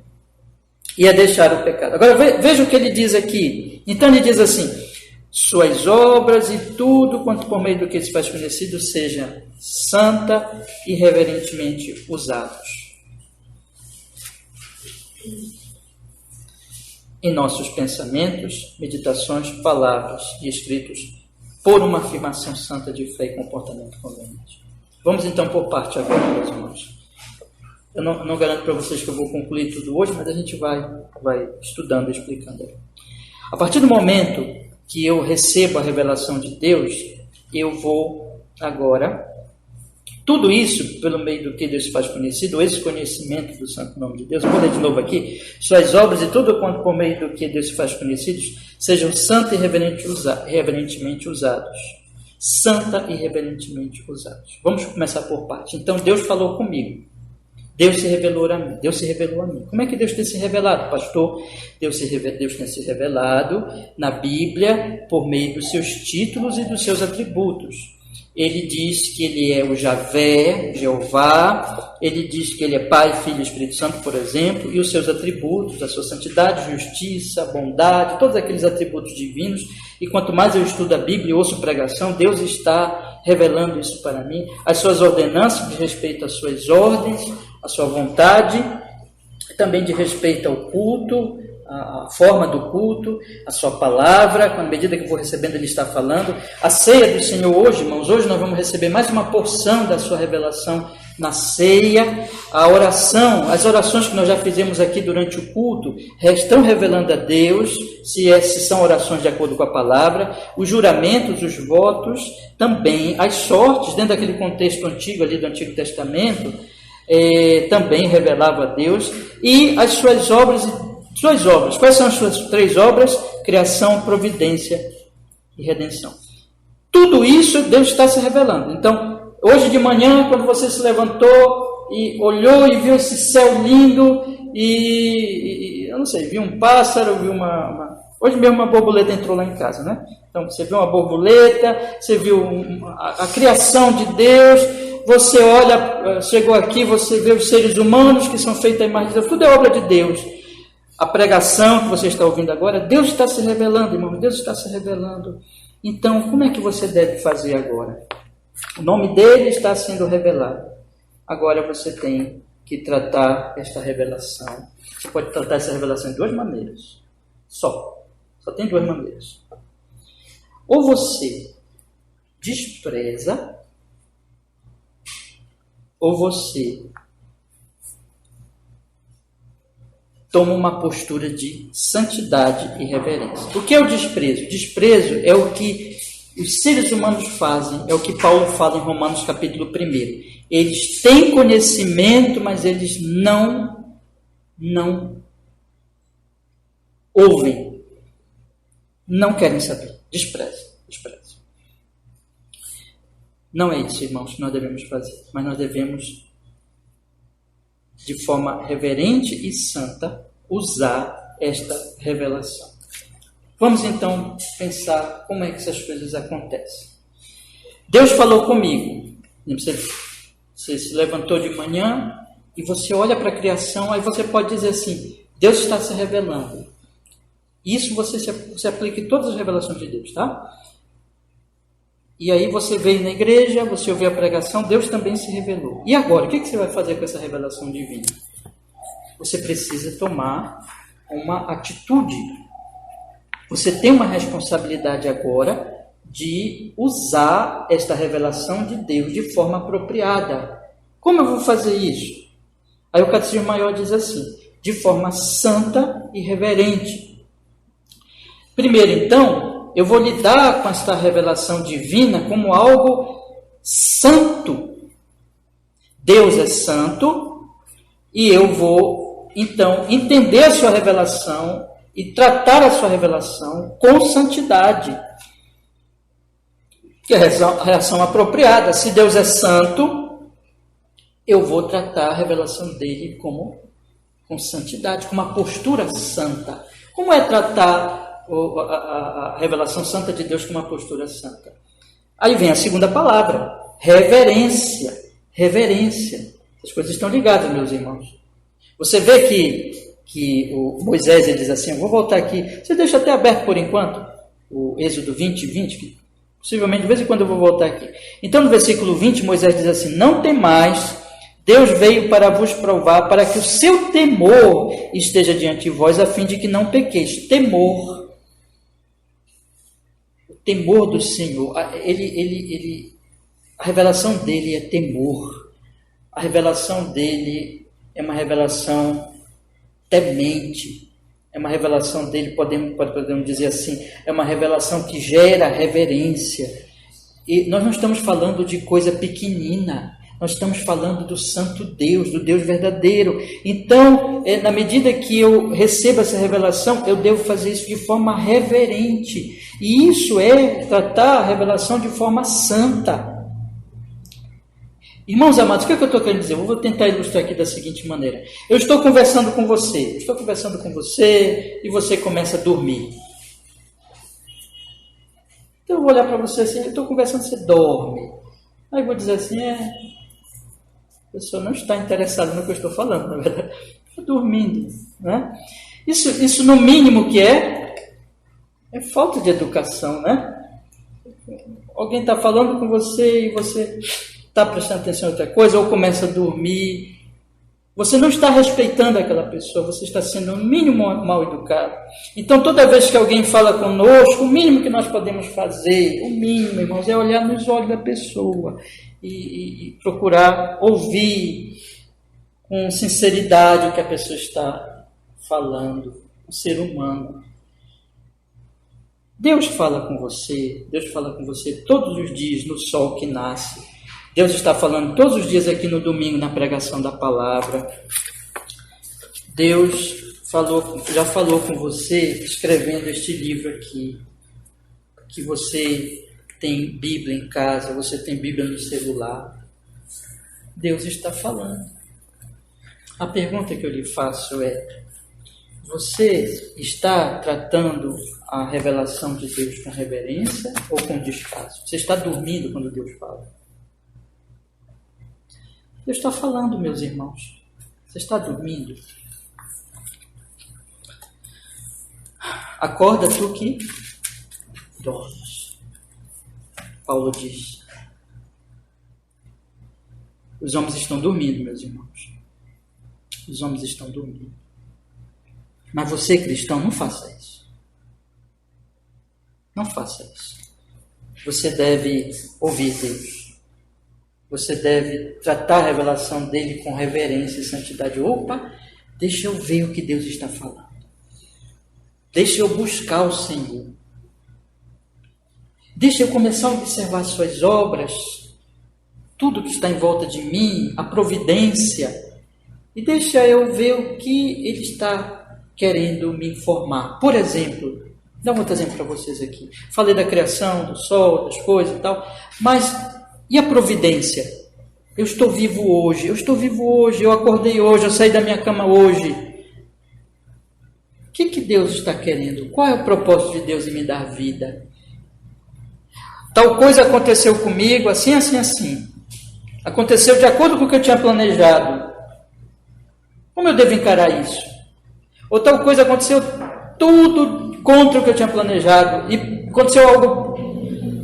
E é deixar o pecado. Agora, veja o que ele diz aqui. Então, ele diz assim, suas obras e tudo quanto por meio do que se faz conhecido seja santa e reverentemente usados em nossos pensamentos, meditações, palavras e escritos por uma afirmação santa de fé e comportamento conveniente. Vamos então por parte agora, meus irmãos. Eu não garanto para vocês que eu vou concluir tudo hoje, mas a gente vai estudando e explicando. A partir do momento que eu recebo a revelação de Deus, eu vou agora, tudo isso pelo meio do que Deus faz conhecido, esse conhecimento do santo nome de Deus, vou ler de novo aqui, suas obras e tudo quanto por meio do que Deus faz conhecidos, sejam santa e reverentemente usados. Santa e reverentemente usados. Vamos começar por parte. Então Deus falou comigo. Deus se revelou a mim. Como é que Deus tem se revelado, pastor? Deus tem se revelado na Bíblia por meio dos seus títulos e dos seus atributos. Ele diz que Ele é o Javé, Jeová. Ele diz que Ele é Pai, Filho e Espírito Santo, por exemplo. E os seus atributos, a sua santidade, justiça, bondade, todos aqueles atributos divinos. E quanto mais eu estudo a Bíblia e ouço pregação, Deus está revelando isso para mim. As suas ordenanças de respeito às suas ordens, a sua vontade, também de respeito ao culto, a forma do culto, a sua palavra, à medida que eu vou recebendo, Ele está falando. A ceia do Senhor hoje, irmãos, hoje nós vamos receber mais uma porção da sua revelação na ceia. A oração, as orações que nós já fizemos aqui durante o culto, estão revelando a Deus, se são orações de acordo com a palavra. Os juramentos, os votos, também. As sortes, dentro daquele contexto antigo ali do Antigo Testamento, também revelava a Deus. E as suas obras. Quais são as suas 3 obras? Criação, providência e redenção. Tudo isso Deus está se revelando. Então, hoje de manhã, quando você se levantou e olhou e viu esse céu lindo e eu não sei, viu um pássaro, viu hoje mesmo uma borboleta entrou lá em casa, né? Então, você viu uma borboleta, você viu a criação de Deus, você olha, chegou aqui, você vê os seres humanos que são feitos à imagem de Deus, tudo é obra de Deus. A pregação que você está ouvindo agora, Deus está se revelando, irmão, Deus está se revelando. Então, como é que você deve fazer agora? O nome dele está sendo revelado. Agora você tem que tratar esta revelação. Você pode tratar essa revelação de 2 maneiras. Só tem 2 maneiras. Ou você despreza, ou você toma uma postura de santidade e reverência. O que é o desprezo? Desprezo é o que os seres humanos fazem, é o que Paulo fala em Romanos capítulo 1. Eles têm conhecimento, mas eles não ouvem. Não querem saber. Desprezam. Não é isso, irmãos, que nós devemos fazer. Mas nós devemos, de forma reverente e santa, usar esta revelação. Vamos então pensar como é que essas coisas acontecem. Deus falou comigo. Você se levantou de manhã e você olha para a criação, aí você pode dizer assim, Deus está se revelando. Isso você aplica em todas as revelações de Deus, tá? E aí você veio na igreja, você ouviu a pregação, Deus também se revelou. E agora, o que você vai fazer com essa revelação divina? Você precisa tomar uma atitude. Você tem uma responsabilidade agora de usar esta revelação de Deus de forma apropriada. Como eu vou fazer isso? Aí o Catecismo Maior diz assim, de forma santa e reverente. Primeiro, então, eu vou lidar com esta revelação divina como algo santo. Deus é santo e eu vou, então, entender a sua revelação e tratar a sua revelação com santidade. Que é a reação apropriada. Se Deus é santo, eu vou tratar a revelação dele com santidade, com uma postura santa. Como é tratar a revelação santa de Deus com uma postura santa? Aí vem a segunda palavra, reverência. Reverência. As coisas estão ligadas, meus irmãos. Você vê que o Moisés ele diz assim, eu vou voltar aqui, você deixa até aberto por enquanto, o Êxodo 20, que possivelmente de vez em quando eu vou voltar aqui. Então no versículo 20, Moisés diz assim, não temais, Deus veio para vos provar, para que o seu temor esteja diante de vós, a fim de que não pequeis. Temor. O temor do Senhor. A revelação dele é temor. A revelação dele é uma revelação temente. É uma revelação dele, podemos dizer assim, é uma revelação que gera reverência. E nós não estamos falando de coisa pequenina. Nós estamos falando do santo Deus, do Deus verdadeiro. Então, na medida que eu recebo essa revelação, eu devo fazer isso de forma reverente. E isso é tratar a revelação de forma santa. Irmãos amados, o que eu estou querendo dizer? Eu vou tentar ilustrar aqui da seguinte maneira. Eu estou conversando com você e você começa a dormir. Então eu vou olhar para você assim, eu estou conversando, você dorme. Aí eu vou dizer assim, a pessoa não está interessada no que eu estou falando, na verdade. Está dormindo, né? Isso no mínimo que é falta de educação, né? Alguém está falando com você e você está prestando atenção em outra coisa, ou começa a dormir. Você não está respeitando aquela pessoa, você está sendo no mínimo mal educado. Então, toda vez que alguém fala conosco, o mínimo que nós podemos fazer, o mínimo, irmãos, é olhar nos olhos da pessoa e procurar ouvir com sinceridade o que a pessoa está falando, o ser humano. Deus fala com você todos os dias no sol que nasce. Deus está falando todos os dias aqui no domingo na pregação da palavra. Deus já falou com você escrevendo este livro aqui. Que você tem Bíblia em casa, você tem Bíblia no celular. Deus está falando. A pergunta que eu lhe faço é, você está tratando a revelação de Deus com reverência ou com descaso? Você está dormindo quando Deus fala? Deus está falando, meus irmãos. Você está dormindo? Acorda tu que dormes. Paulo diz. Os homens estão dormindo, meus irmãos. Os homens estão dormindo. Mas você, cristão, não faça isso. Não faça isso. Você deve ouvir Deus. Você deve tratar a revelação dele com reverência e santidade. Opa, deixa eu ver o que Deus está falando. Deixa eu buscar o Senhor. Deixa eu começar a observar suas obras, tudo que está em volta de mim, a providência. E deixa eu ver o que ele está querendo me informar. Por exemplo, Dá um outro exemplo para vocês aqui. Falei da criação, do sol, das coisas e tal, mas e a providência? Eu estou vivo hoje, eu acordei hoje, eu saí da minha cama hoje. O que Deus está querendo? Qual é o propósito de Deus em me dar vida? Tal coisa aconteceu comigo, assim, assim, assim. Aconteceu de acordo com o que eu tinha planejado. Como eu devo encarar isso? Ou tal coisa aconteceu tudo contra o que eu tinha planejado. E aconteceu algo,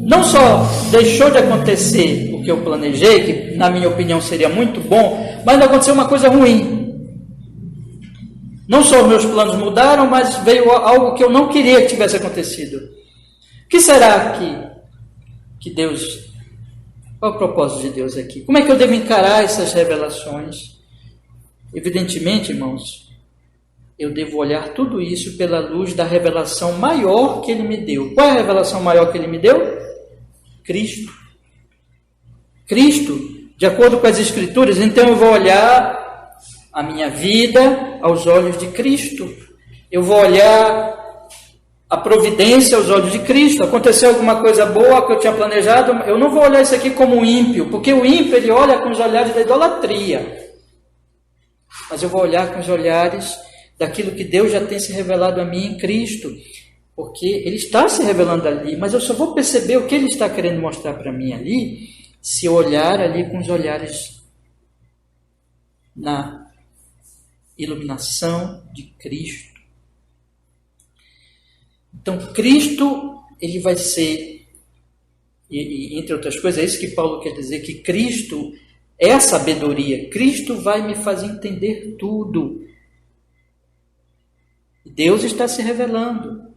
não só deixou de acontecer o que eu planejei, que na minha opinião seria muito bom, mas aconteceu uma coisa ruim. Não só os meus planos mudaram, mas veio algo que eu não queria que tivesse acontecido. O que será que Deus... Qual é o propósito de Deus aqui? Como é que eu devo encarar essas revelações? Evidentemente, irmãos, eu devo olhar tudo isso pela luz da revelação maior que Ele me deu. Qual é a revelação maior que Ele me deu? Cristo. Cristo, de acordo com as Escrituras, então eu vou olhar a minha vida aos olhos de Cristo. Eu vou olhar a providência aos olhos de Cristo. Aconteceu alguma coisa boa que eu tinha planejado, eu não vou olhar isso aqui como um ímpio, porque o ímpio ele olha com os olhares da idolatria. Mas eu vou olhar com os olhares daquilo que Deus já tem se revelado a mim em Cristo, porque Ele está se revelando ali, mas eu só vou perceber o que Ele está querendo mostrar para mim ali, se eu olhar ali com os olhares na iluminação de Cristo. Então, Cristo, ele vai ser, e entre outras coisas, é isso que Paulo quer dizer, que Cristo é a sabedoria. Cristo vai me fazer entender tudo. Deus está se revelando.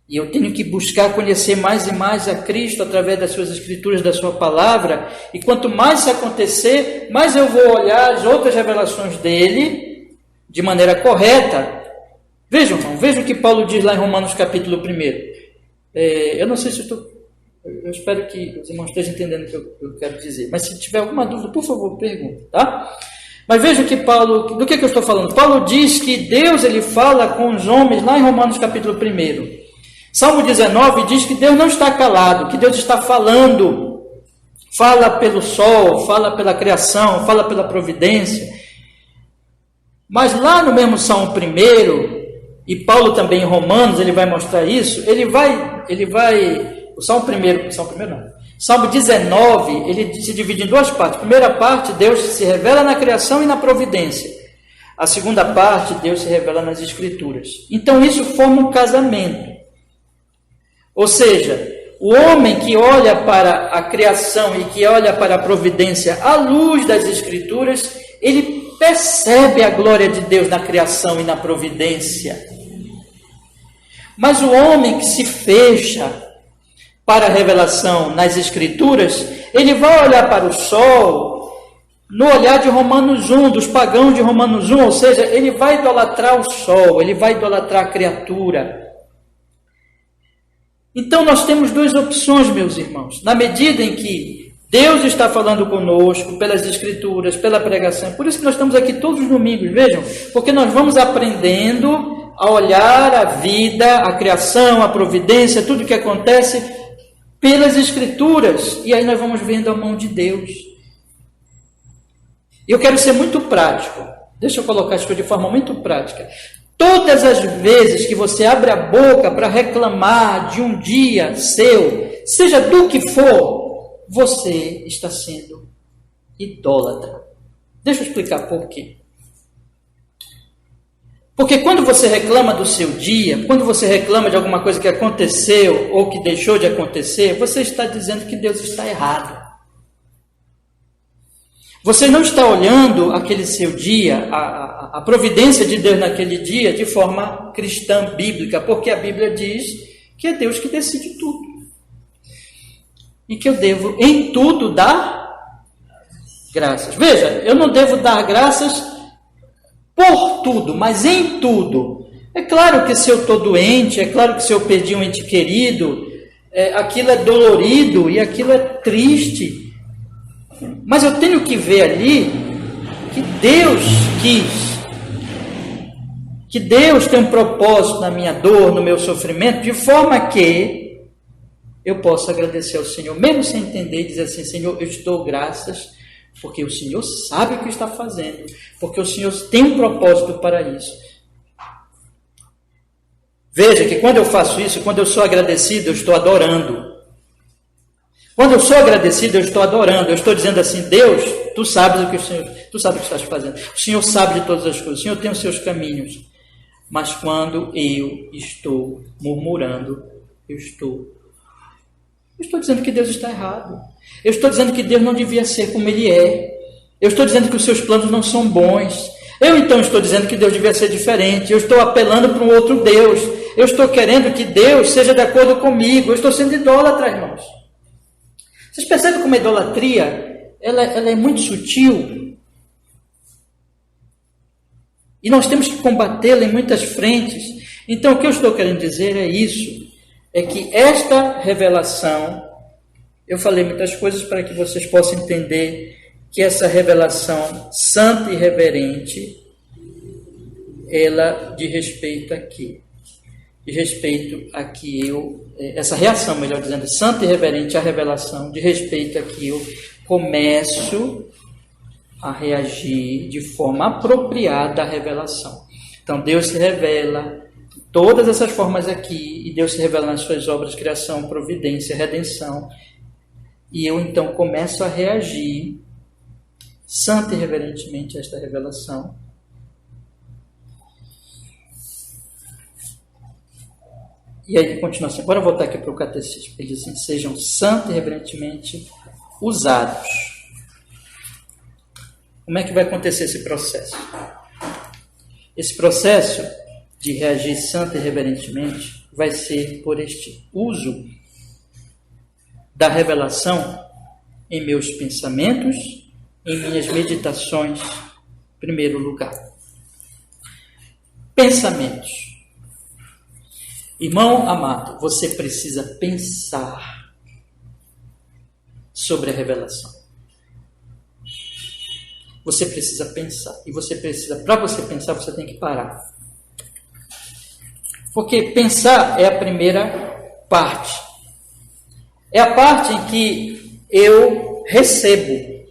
E eu tenho que buscar conhecer mais e mais a Cristo através das suas Escrituras, da sua palavra. E quanto mais isso acontecer, mais eu vou olhar as outras revelações dele de maneira correta. Vejam, irmão, vejam o que Paulo diz lá em Romanos capítulo 1. Eu não sei se eu espero que os irmãos estejam entendendo o que eu quero dizer. Mas se tiver alguma dúvida, por favor, pergunte, tá? Mas vejam que Paulo, do que eu estou falando? Paulo diz que Deus ele fala com os homens lá em Romanos capítulo 1. Salmo 19 diz que Deus não está calado, que Deus está falando. Fala pelo sol, fala pela criação, fala pela providência. Mas lá no mesmo Salmo 1, e Paulo também em Romanos, ele vai mostrar isso, Salmo 19, ele se divide em duas partes. A primeira parte, Deus se revela na criação e na providência. A segunda parte, Deus se revela nas Escrituras. Então isso forma um casamento. Ou seja, o homem que olha para a criação e que olha para a providência à luz das Escrituras, ele percebe a glória de Deus na criação e na providência. Mas o homem que se fecha para a revelação nas Escrituras, ele vai olhar para o sol no olhar de Romanos 1, dos pagãos de Romanos 1, ou seja, ele vai idolatrar o sol, ele vai idolatrar a criatura. Então nós temos duas opções, meus irmãos, na medida em que Deus está falando conosco pelas Escrituras, pela pregação. Por isso que nós estamos aqui todos os domingos, vejam, porque nós vamos aprendendo a olhar a vida, a criação, a providência, tudo o que acontece pelas Escrituras, e aí nós vamos vendo a mão de Deus. Eu quero ser muito prático, deixa eu colocar isso de forma muito prática. Todas as vezes que você abre a boca para reclamar de um dia seu, seja do que for, você está sendo idólatra. Deixa eu explicar por quê. Porque quando você reclama do seu dia, quando você reclama de alguma coisa que aconteceu ou que deixou de acontecer, você está dizendo que Deus está errado. Você não está olhando aquele seu dia, a providência de Deus naquele dia de forma cristã bíblica, porque a Bíblia diz que é Deus que decide tudo. E que eu devo em tudo dar graças. Veja, eu não devo dar graças por tudo, mas em tudo. É claro que se eu estou doente, é claro que se eu perdi um ente querido, aquilo é dolorido e aquilo é triste. Mas eu tenho que ver ali que Deus quis que Deus tem um propósito na minha dor, no meu sofrimento, de forma que eu possa agradecer ao Senhor, mesmo sem entender, e dizer assim: Senhor, eu te dou graças, porque o Senhor sabe o que está fazendo, porque o Senhor tem um propósito para isso. Veja que quando eu faço isso, quando eu sou agradecido, eu estou adorando. Quando eu sou agradecido, eu estou adorando. Eu estou dizendo assim: Deus, tu sabes o que tu sabes o que estás fazendo. O Senhor sabe de todas as coisas. O Senhor tem os seus caminhos. Mas quando eu estou murmurando, eu estou dizendo que Deus está errado. Eu estou dizendo que Deus não devia ser como Ele é. Eu estou dizendo que os seus planos não são bons. Eu então estou dizendo que Deus devia ser diferente. Eu estou apelando para um outro Deus. Eu estou querendo que Deus seja de acordo comigo. Eu estou sendo idólatra, irmãos. Vocês percebem como a idolatria ela é muito sutil? E nós temos que combatê-la em muitas frentes. Então, o que eu estou querendo dizer é isso. É que esta revelação, eu falei muitas coisas para que vocês possam entender que essa revelação santa e reverente, ela diz respeito aqui. De respeito a que essa reação, melhor dizendo, santa e reverente à revelação, de respeito a que eu começo a reagir de forma apropriada à revelação. Então, Deus se revela de todas essas formas aqui, e Deus se revela nas suas obras, criação, providência, redenção, e eu então começo a reagir santa e reverentemente a esta revelação. E aí ele continua assim, agora eu vou voltar aqui para o catecismo, ele diz assim: sejam santos e reverentemente usados. Como é que vai acontecer esse processo? Esse processo de reagir santo e reverentemente vai ser por este uso da revelação em meus pensamentos, em minhas meditações, em primeiro lugar. Pensamentos. Irmão amado, você precisa pensar sobre a revelação. Você precisa pensar. E você precisa, para você pensar, você tem que parar. Porque pensar é a primeira parte. É a parte em que eu recebo.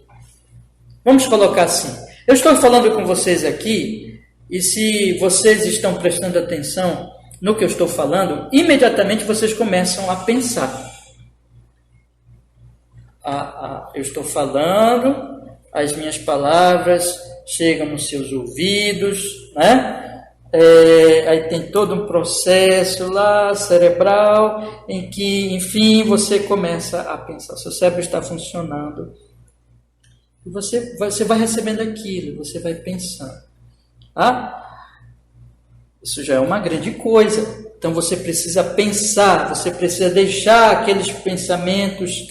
Vamos colocar assim. Eu estou falando com vocês aqui, e se vocês estão prestando atenção no que eu estou falando, imediatamente vocês começam a pensar. Eu estou falando, as minhas palavras chegam nos seus ouvidos, né? Aí tem todo um processo lá, cerebral, em que, enfim, você começa a pensar. Seu cérebro está funcionando. E você vai recebendo aquilo, você vai pensando. Isso já é uma grande coisa. Então você precisa pensar, você precisa deixar aqueles pensamentos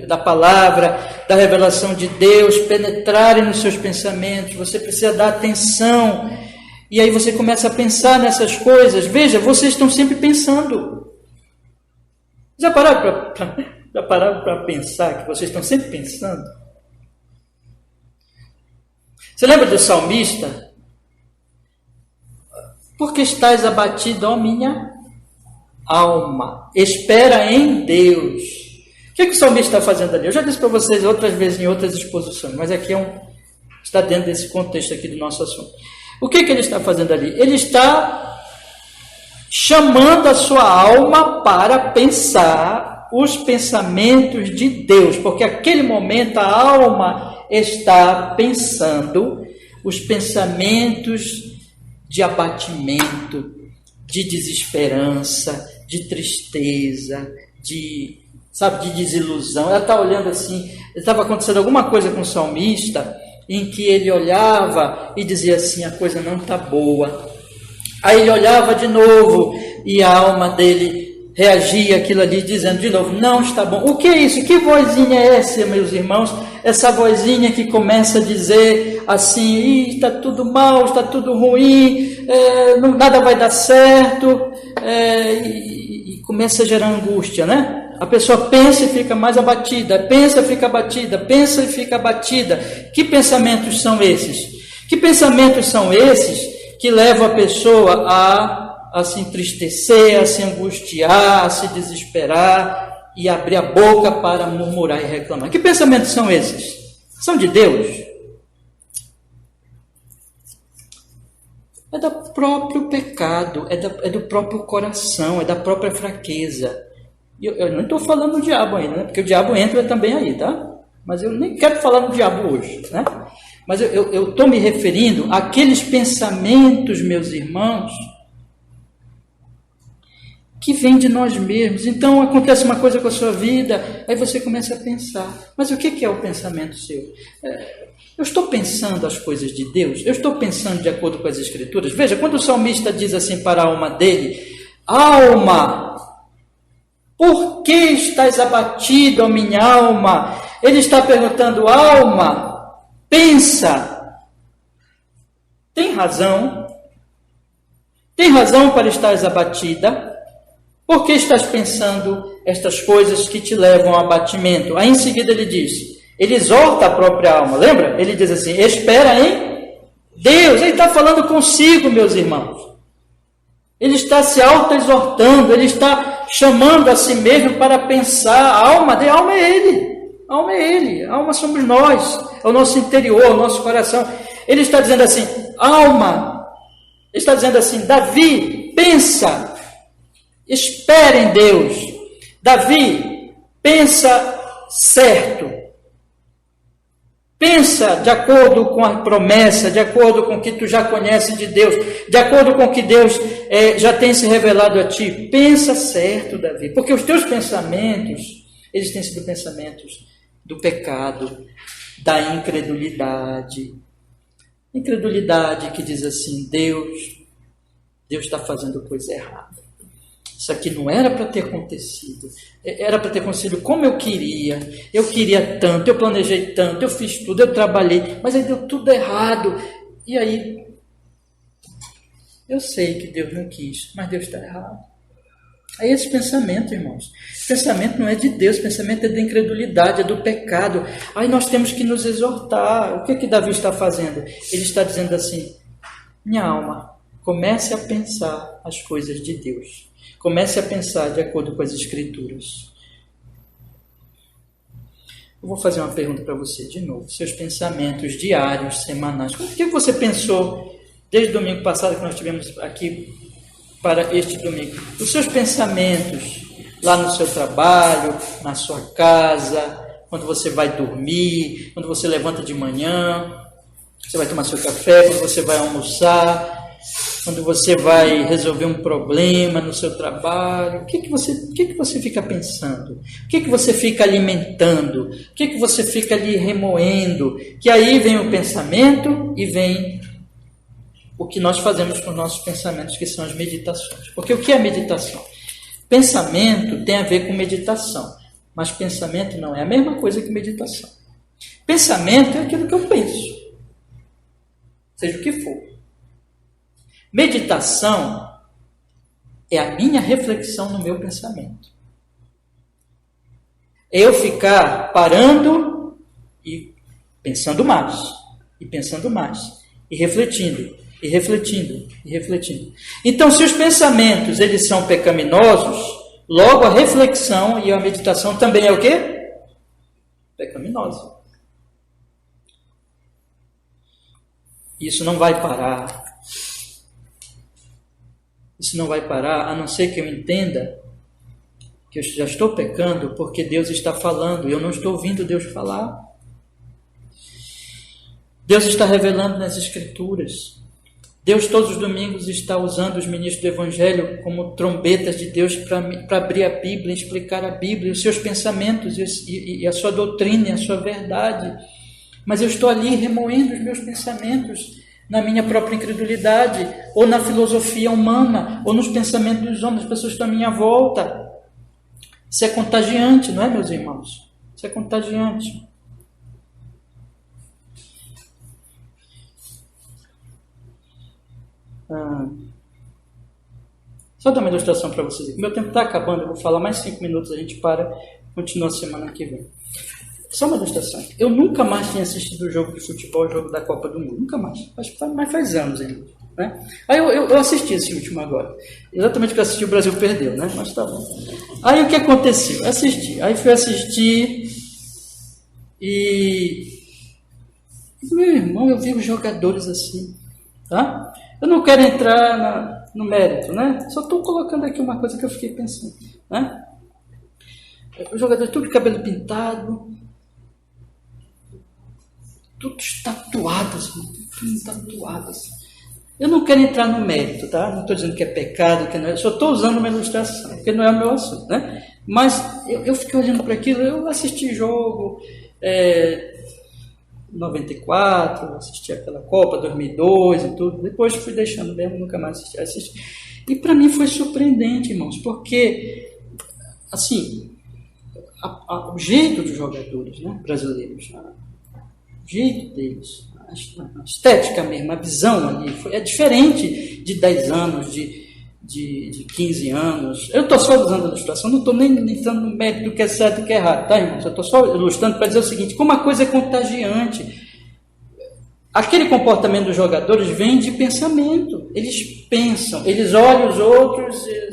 da palavra, da revelação de Deus penetrarem nos seus pensamentos. Você precisa dar atenção. E aí você começa a pensar nessas coisas. Veja, vocês estão sempre pensando. Já pararam para pensar que vocês estão sempre pensando? Você lembra do salmista? Porque estás abatido, ó minha alma, espera em Deus. O que o salmista está fazendo ali? Eu já disse para vocês outras vezes em outras exposições, mas aqui está dentro desse contexto aqui do nosso assunto. O que ele está fazendo ali? Ele está chamando a sua alma para pensar os pensamentos de Deus, porque naquele momento a alma está pensando os pensamentos de abatimento, de desesperança, de tristeza, de desilusão. Ela está olhando assim, estava acontecendo alguma coisa com o salmista, em que ele olhava e dizia assim, a coisa não está boa. Aí ele olhava de novo e a alma dele reagia àquilo ali, dizendo de novo, não está bom. O que é isso? Que vozinha é essa, meus irmãos? Essa vozinha que começa a dizer assim, está tudo mal, está tudo ruim, nada vai dar certo, e começa a gerar angústia, né? A pessoa pensa e fica mais abatida, pensa e fica abatida, pensa e fica abatida. Que pensamentos são esses? Que pensamentos são esses que levam a pessoa a se entristecer, a se angustiar, a se desesperar e abrir a boca para murmurar e reclamar. Que pensamentos são esses? São de Deus? É do próprio pecado, é do próprio coração, é da própria fraqueza. Eu não estou falando do diabo ainda, né? Porque o diabo entra também aí, tá? Mas eu nem quero falar do diabo hoje, né? Mas eu estou me referindo àqueles pensamentos, meus irmãos, que vêm de nós mesmos. Então acontece uma coisa com a sua vida, aí você começa a pensar, mas o que é o pensamento seu? Eu estou pensando as coisas de Deus? Eu estou pensando de acordo com as Escrituras? Veja, quando o salmista diz assim para a alma dele: alma, por que estás abatido, ó minha alma? Ele está perguntando: alma, pensa. Tem razão para estares abatida? Por que estás pensando estas coisas que te levam ao abatimento? Aí em seguida ele exorta a própria alma, lembra? Ele diz assim: espera em Deus. Ele está falando consigo, meus irmãos. Ele está se auto-exortando, ele está chamando a si mesmo para pensar. A alma é ele. A alma é ele, a alma somos nós, é o nosso interior, o nosso coração. Ele está dizendo assim: alma, ele está dizendo assim: Davi, pensa, espera em Deus. Davi, pensa certo. Pensa de acordo com a promessa, de acordo com o que tu já conhece de Deus, de acordo com o que Deus já tem se revelado a ti. Pensa certo, Davi, porque os teus pensamentos, eles têm sido pensamentos do pecado, da incredulidade. Incredulidade que diz assim: Deus está fazendo coisa errada. Isso aqui não era para ter acontecido. Era para ter acontecido como eu queria. Eu queria tanto, eu planejei tanto, eu fiz tudo, eu trabalhei, mas aí deu tudo errado. E aí, eu sei que Deus não quis, mas Deus está errado. Aí esse pensamento, irmãos, pensamento não é de Deus, pensamento é da incredulidade, é do pecado. Aí nós temos que nos exortar. O que Davi está fazendo? Ele está dizendo assim: minha alma, comece a pensar as coisas de Deus. Comece a pensar de acordo com as Escrituras. Eu vou fazer uma pergunta para você de novo. Seus pensamentos diários, semanais. O que você pensou desde o domingo passado que nós tivemos aqui para este domingo? Os seus pensamentos lá no seu trabalho, na sua casa, quando você vai dormir, quando você levanta de manhã, você vai tomar seu café, quando você vai almoçar, quando você vai resolver um problema no seu trabalho. O que você fica pensando? O que você fica alimentando? O que você fica ali remoendo? Que aí vem o pensamento e vem o que nós fazemos com os nossos pensamentos, que são as meditações. Porque o que é meditação? Pensamento tem a ver com meditação, mas pensamento não é a mesma coisa que meditação. Pensamento é aquilo que eu penso, seja o que for. Meditação é a minha reflexão no meu pensamento. É eu ficar parando e pensando mais, e pensando mais, e refletindo, e refletindo, e refletindo. Então, se os pensamentos eles são pecaminosos, logo a reflexão e a meditação também é o quê? Pecaminosa. Isso não vai parar. Isso não vai parar, a não ser que eu entenda que eu já estou pecando porque Deus está falando e eu não estou ouvindo Deus falar. Deus está revelando nas Escrituras. Deus todos os domingos está usando os ministros do Evangelho como trombetas de Deus para abrir a Bíblia, explicar a Bíblia, os seus pensamentos e a sua doutrina e a sua verdade. Mas eu estou ali remoendo os meus pensamentos na minha própria incredulidade, ou na filosofia humana, ou nos pensamentos dos homens, das pessoas que estão à minha volta. Isso é contagiante, não é, meus irmãos? Isso é contagiante. Só dar uma ilustração para vocês. Meu tempo está acabando, eu vou falar mais 5 minutos, a gente para, continua a semana que vem. Só uma ilustração. Eu nunca mais tinha assistido o jogo de futebol, o jogo da Copa do Mundo. Nunca mais. Mas faz anos ainda. Né? Aí eu assisti esse último agora. Exatamente o que eu assisti, o Brasil perdeu, né? Mas tá bom. Aí o que aconteceu? Assisti. Aí fui assistir e... Meu irmão, eu vi os jogadores assim, tá? Eu não quero entrar no mérito, né? Só estou colocando aqui uma coisa que eu fiquei pensando, né? Os jogadores tudo de cabelo pintado, tudo tatuados, tudo tatuados. Eu não quero entrar no mérito, tá? Não estou dizendo que é pecado, que não é, só estou usando uma ilustração, porque não é o meu assunto, né? Mas eu fiquei olhando para aquilo, eu assisti jogo... 94, assisti aquela Copa, 2002 e tudo. Depois fui deixando mesmo, nunca mais assisti. E para mim foi surpreendente, irmãos, porque, assim, o jeito dos jogadores, né, brasileiros, o jeito deles, a estética mesmo, a visão ali, é diferente de 10 anos, de 15 anos. Eu estou só usando a ilustração, não estou nem entrando no mérito do que é certo e do que é errado, tá, irmãos? Eu estou só ilustrando para dizer o seguinte, como a coisa é contagiante. Aquele comportamento dos jogadores vem de pensamento. Eles pensam, eles olham os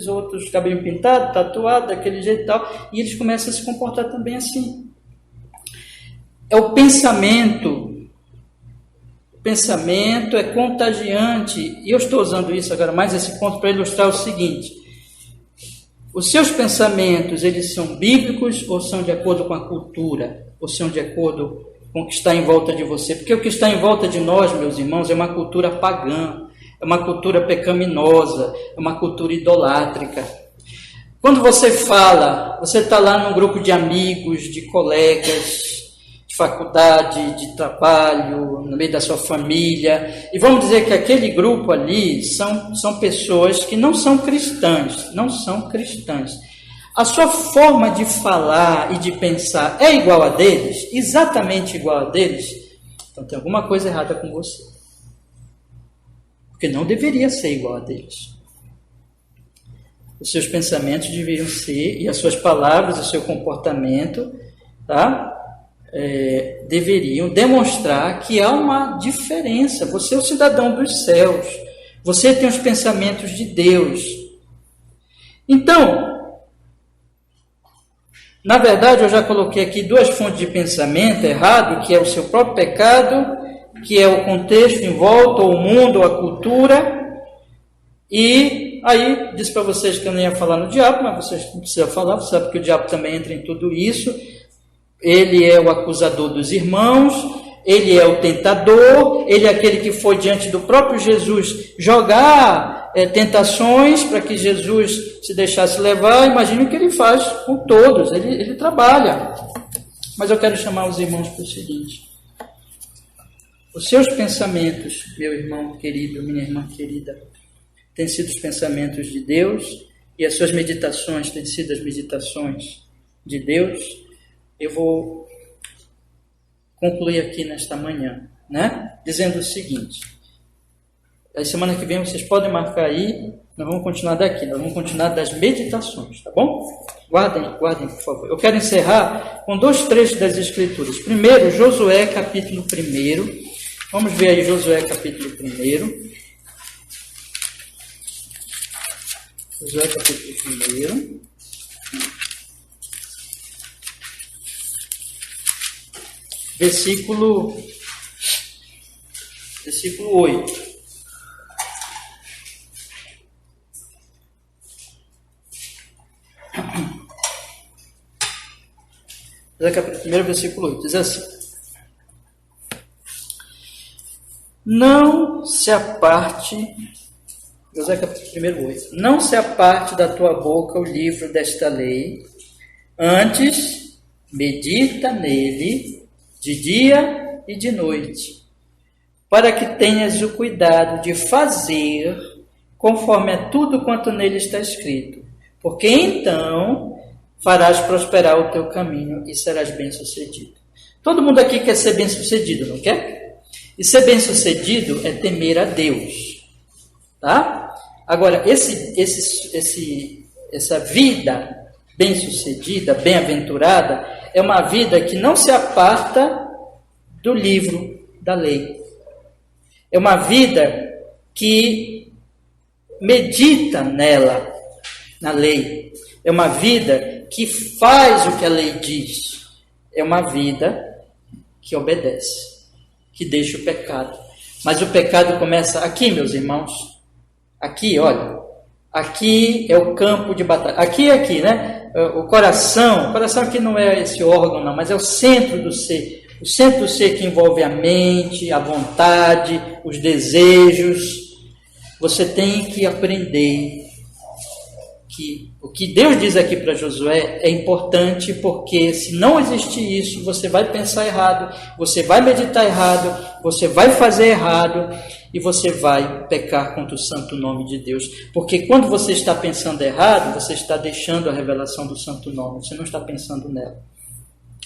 outros cabelo pintado, tatuado, daquele jeito e tal, e eles começam a se comportar também assim. É o pensamento. O pensamento é contagiante. E eu estou usando isso agora, mais esse ponto, para ilustrar o seguinte. Os seus pensamentos, eles são bíblicos ou são de acordo com a cultura? Ou são de acordo com o que está em volta de você? Porque o que está em volta de nós, meus irmãos, é uma cultura pagã, é uma cultura pecaminosa, é uma cultura idolátrica. Quando você fala, você está lá num grupo de amigos, de colegas, de faculdade, de trabalho, no meio da sua família, e vamos dizer que aquele grupo ali são pessoas que não são cristãs, A sua forma de falar e de pensar é igual a deles? Exatamente igual a deles? Então tem alguma coisa errada com você. Porque não deveria ser igual a deles. Os seus pensamentos deveriam ser, e as suas palavras, o seu comportamento, tá? Deveriam demonstrar que há uma diferença. Você é o cidadão dos céus. Você tem os pensamentos de Deus. Então, na verdade, eu já coloquei aqui duas fontes de pensamento errado, que é o seu próprio pecado, que é o contexto em volta, ou o mundo, ou a cultura. E aí, disse para vocês que eu não ia falar no diabo, mas vocês não precisam falar, você sabe que o diabo também entra em tudo isso. Ele é o acusador dos irmãos, ele é o tentador, ele é aquele que foi diante do próprio Jesus jogar tentações para que Jesus se deixasse levar. Imagine o que ele faz com todos, ele trabalha. Mas eu quero chamar os irmãos para o seguinte: os seus pensamentos, meu irmão querido, minha irmã querida, têm sido os pensamentos de Deus, e as suas meditações têm sido as meditações de Deus. Eu vou concluir aqui nesta manhã, né? Dizendo o seguinte: a semana que vem vocês podem marcar aí, nós vamos continuar daqui, nós vamos continuar das meditações, tá bom? Guardem, por favor. Eu quero encerrar com dois trechos das Escrituras. Primeiro, Josué, capítulo 1. Vamos ver aí Josué, capítulo 1. Josué, capítulo 1. Versículo 8. Capítulo 1, versículo 8, diz assim: não se aparte, Josué capítulo 1, 8, não se aparte da tua boca o livro desta lei, antes medita nele de dia e de noite, para que tenhas o cuidado de fazer conforme a tudo quanto nele está escrito, porque então farás prosperar o teu caminho e serás bem-sucedido. Todo mundo aqui quer ser bem-sucedido, não quer? E ser bem-sucedido é temer a Deus, tá? Agora, essa vida bem-sucedida, bem-aventurada, é uma vida que não se aparta do livro da lei. É uma vida que medita nela, na lei. É uma vida que faz o que a lei diz. É uma vida que obedece, que deixa o pecado. Mas o pecado começa aqui, meus irmãos. Aqui, olha. Aqui é o campo de batalha. Aqui, né? O coração aqui não é esse órgão, não, mas é o centro do ser. O centro do ser que envolve a mente, a vontade, os desejos. Você tem que aprender que o que Deus diz aqui para Josué é importante, porque se não existir isso, você vai pensar errado, você vai meditar errado, você vai fazer errado e você vai pecar contra o santo nome de Deus. Porque quando você está pensando errado, você está deixando a revelação do santo nome, você não está pensando nela.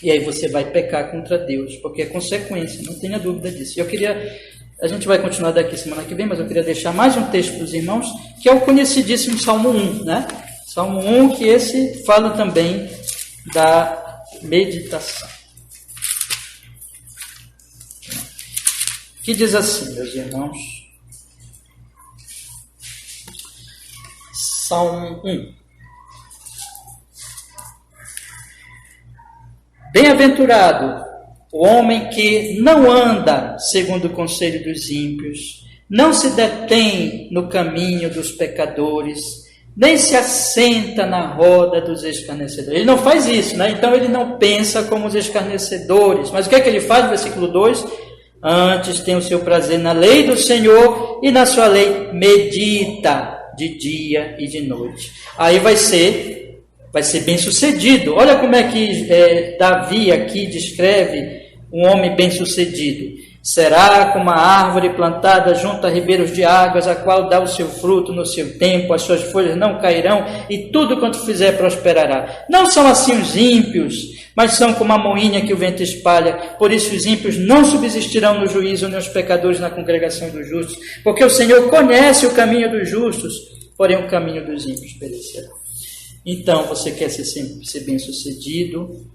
E aí você vai pecar contra Deus, porque é consequência, não tenha dúvida disso. A gente vai continuar daqui semana que vem, mas eu queria deixar mais um texto para os irmãos, que é o conhecidíssimo Salmo 1, né? Salmo 1, que esse fala também da meditação. Que diz assim, meus irmãos, Salmo 1. Bem-aventurado o homem que não anda segundo o conselho dos ímpios, não se detém no caminho dos pecadores, nem se assenta na roda dos escarnecedores. Ele não faz isso, né? Então ele não pensa como os escarnecedores. Mas o que é que ele faz no versículo 2? Antes tem o seu prazer na lei do Senhor e na sua lei medita de dia e de noite. Aí vai ser bem sucedido. Olha como é que Davi aqui descreve um homem bem sucedido. Será como a árvore plantada junto a ribeiros de águas, a qual dá o seu fruto no seu tempo, as suas folhas não cairão, e tudo quanto fizer prosperará. Não são assim os ímpios, mas são como a moinha que o vento espalha. Por isso os ímpios não subsistirão no juízo, nem os pecadores na congregação dos justos, porque o Senhor conhece o caminho dos justos, porém o caminho dos ímpios perecerá. Então, você quer ser bem-sucedido?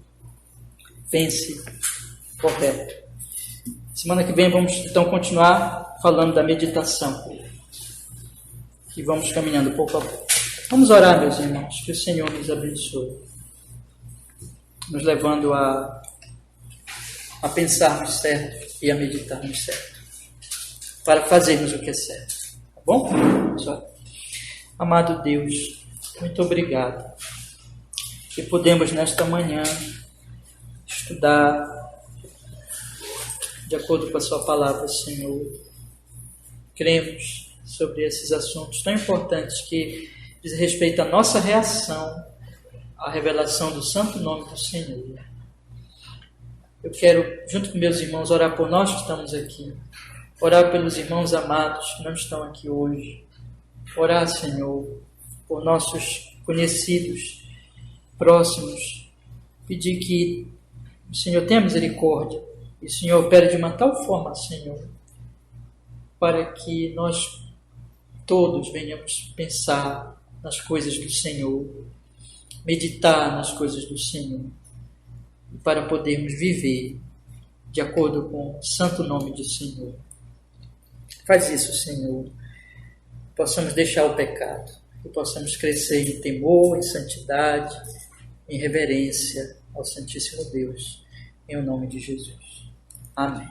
Pense correto. Semana que vem vamos então continuar falando da meditação. E vamos caminhando pouco a pouco. Vamos orar, meus irmãos, que o Senhor nos abençoe, nos levando a pensarmos certo e a meditarmos certo, para fazermos o que é certo. Tá bom? Vamos orar. Amado Deus, muito obrigado que podemos nesta manhã estudar de acordo com a sua palavra, Senhor. Cremos sobre esses assuntos tão importantes que diz respeito à nossa reação à revelação do santo nome do Senhor. Eu quero, junto com meus irmãos, orar por nós que estamos aqui, orar pelos irmãos amados que não estão aqui hoje, orar, Senhor, por nossos conhecidos, próximos, pedir que o Senhor tenha misericórdia e o Senhor opere de uma tal forma, Senhor, para que nós todos venhamos pensar nas coisas do Senhor, meditar nas coisas do Senhor, e para podermos viver de acordo com o santo nome do Senhor. Faz isso, Senhor, possamos deixar o pecado, que possamos crescer em temor, em santidade, em reverência ao Santíssimo Deus, em o nome de Jesus. Amém.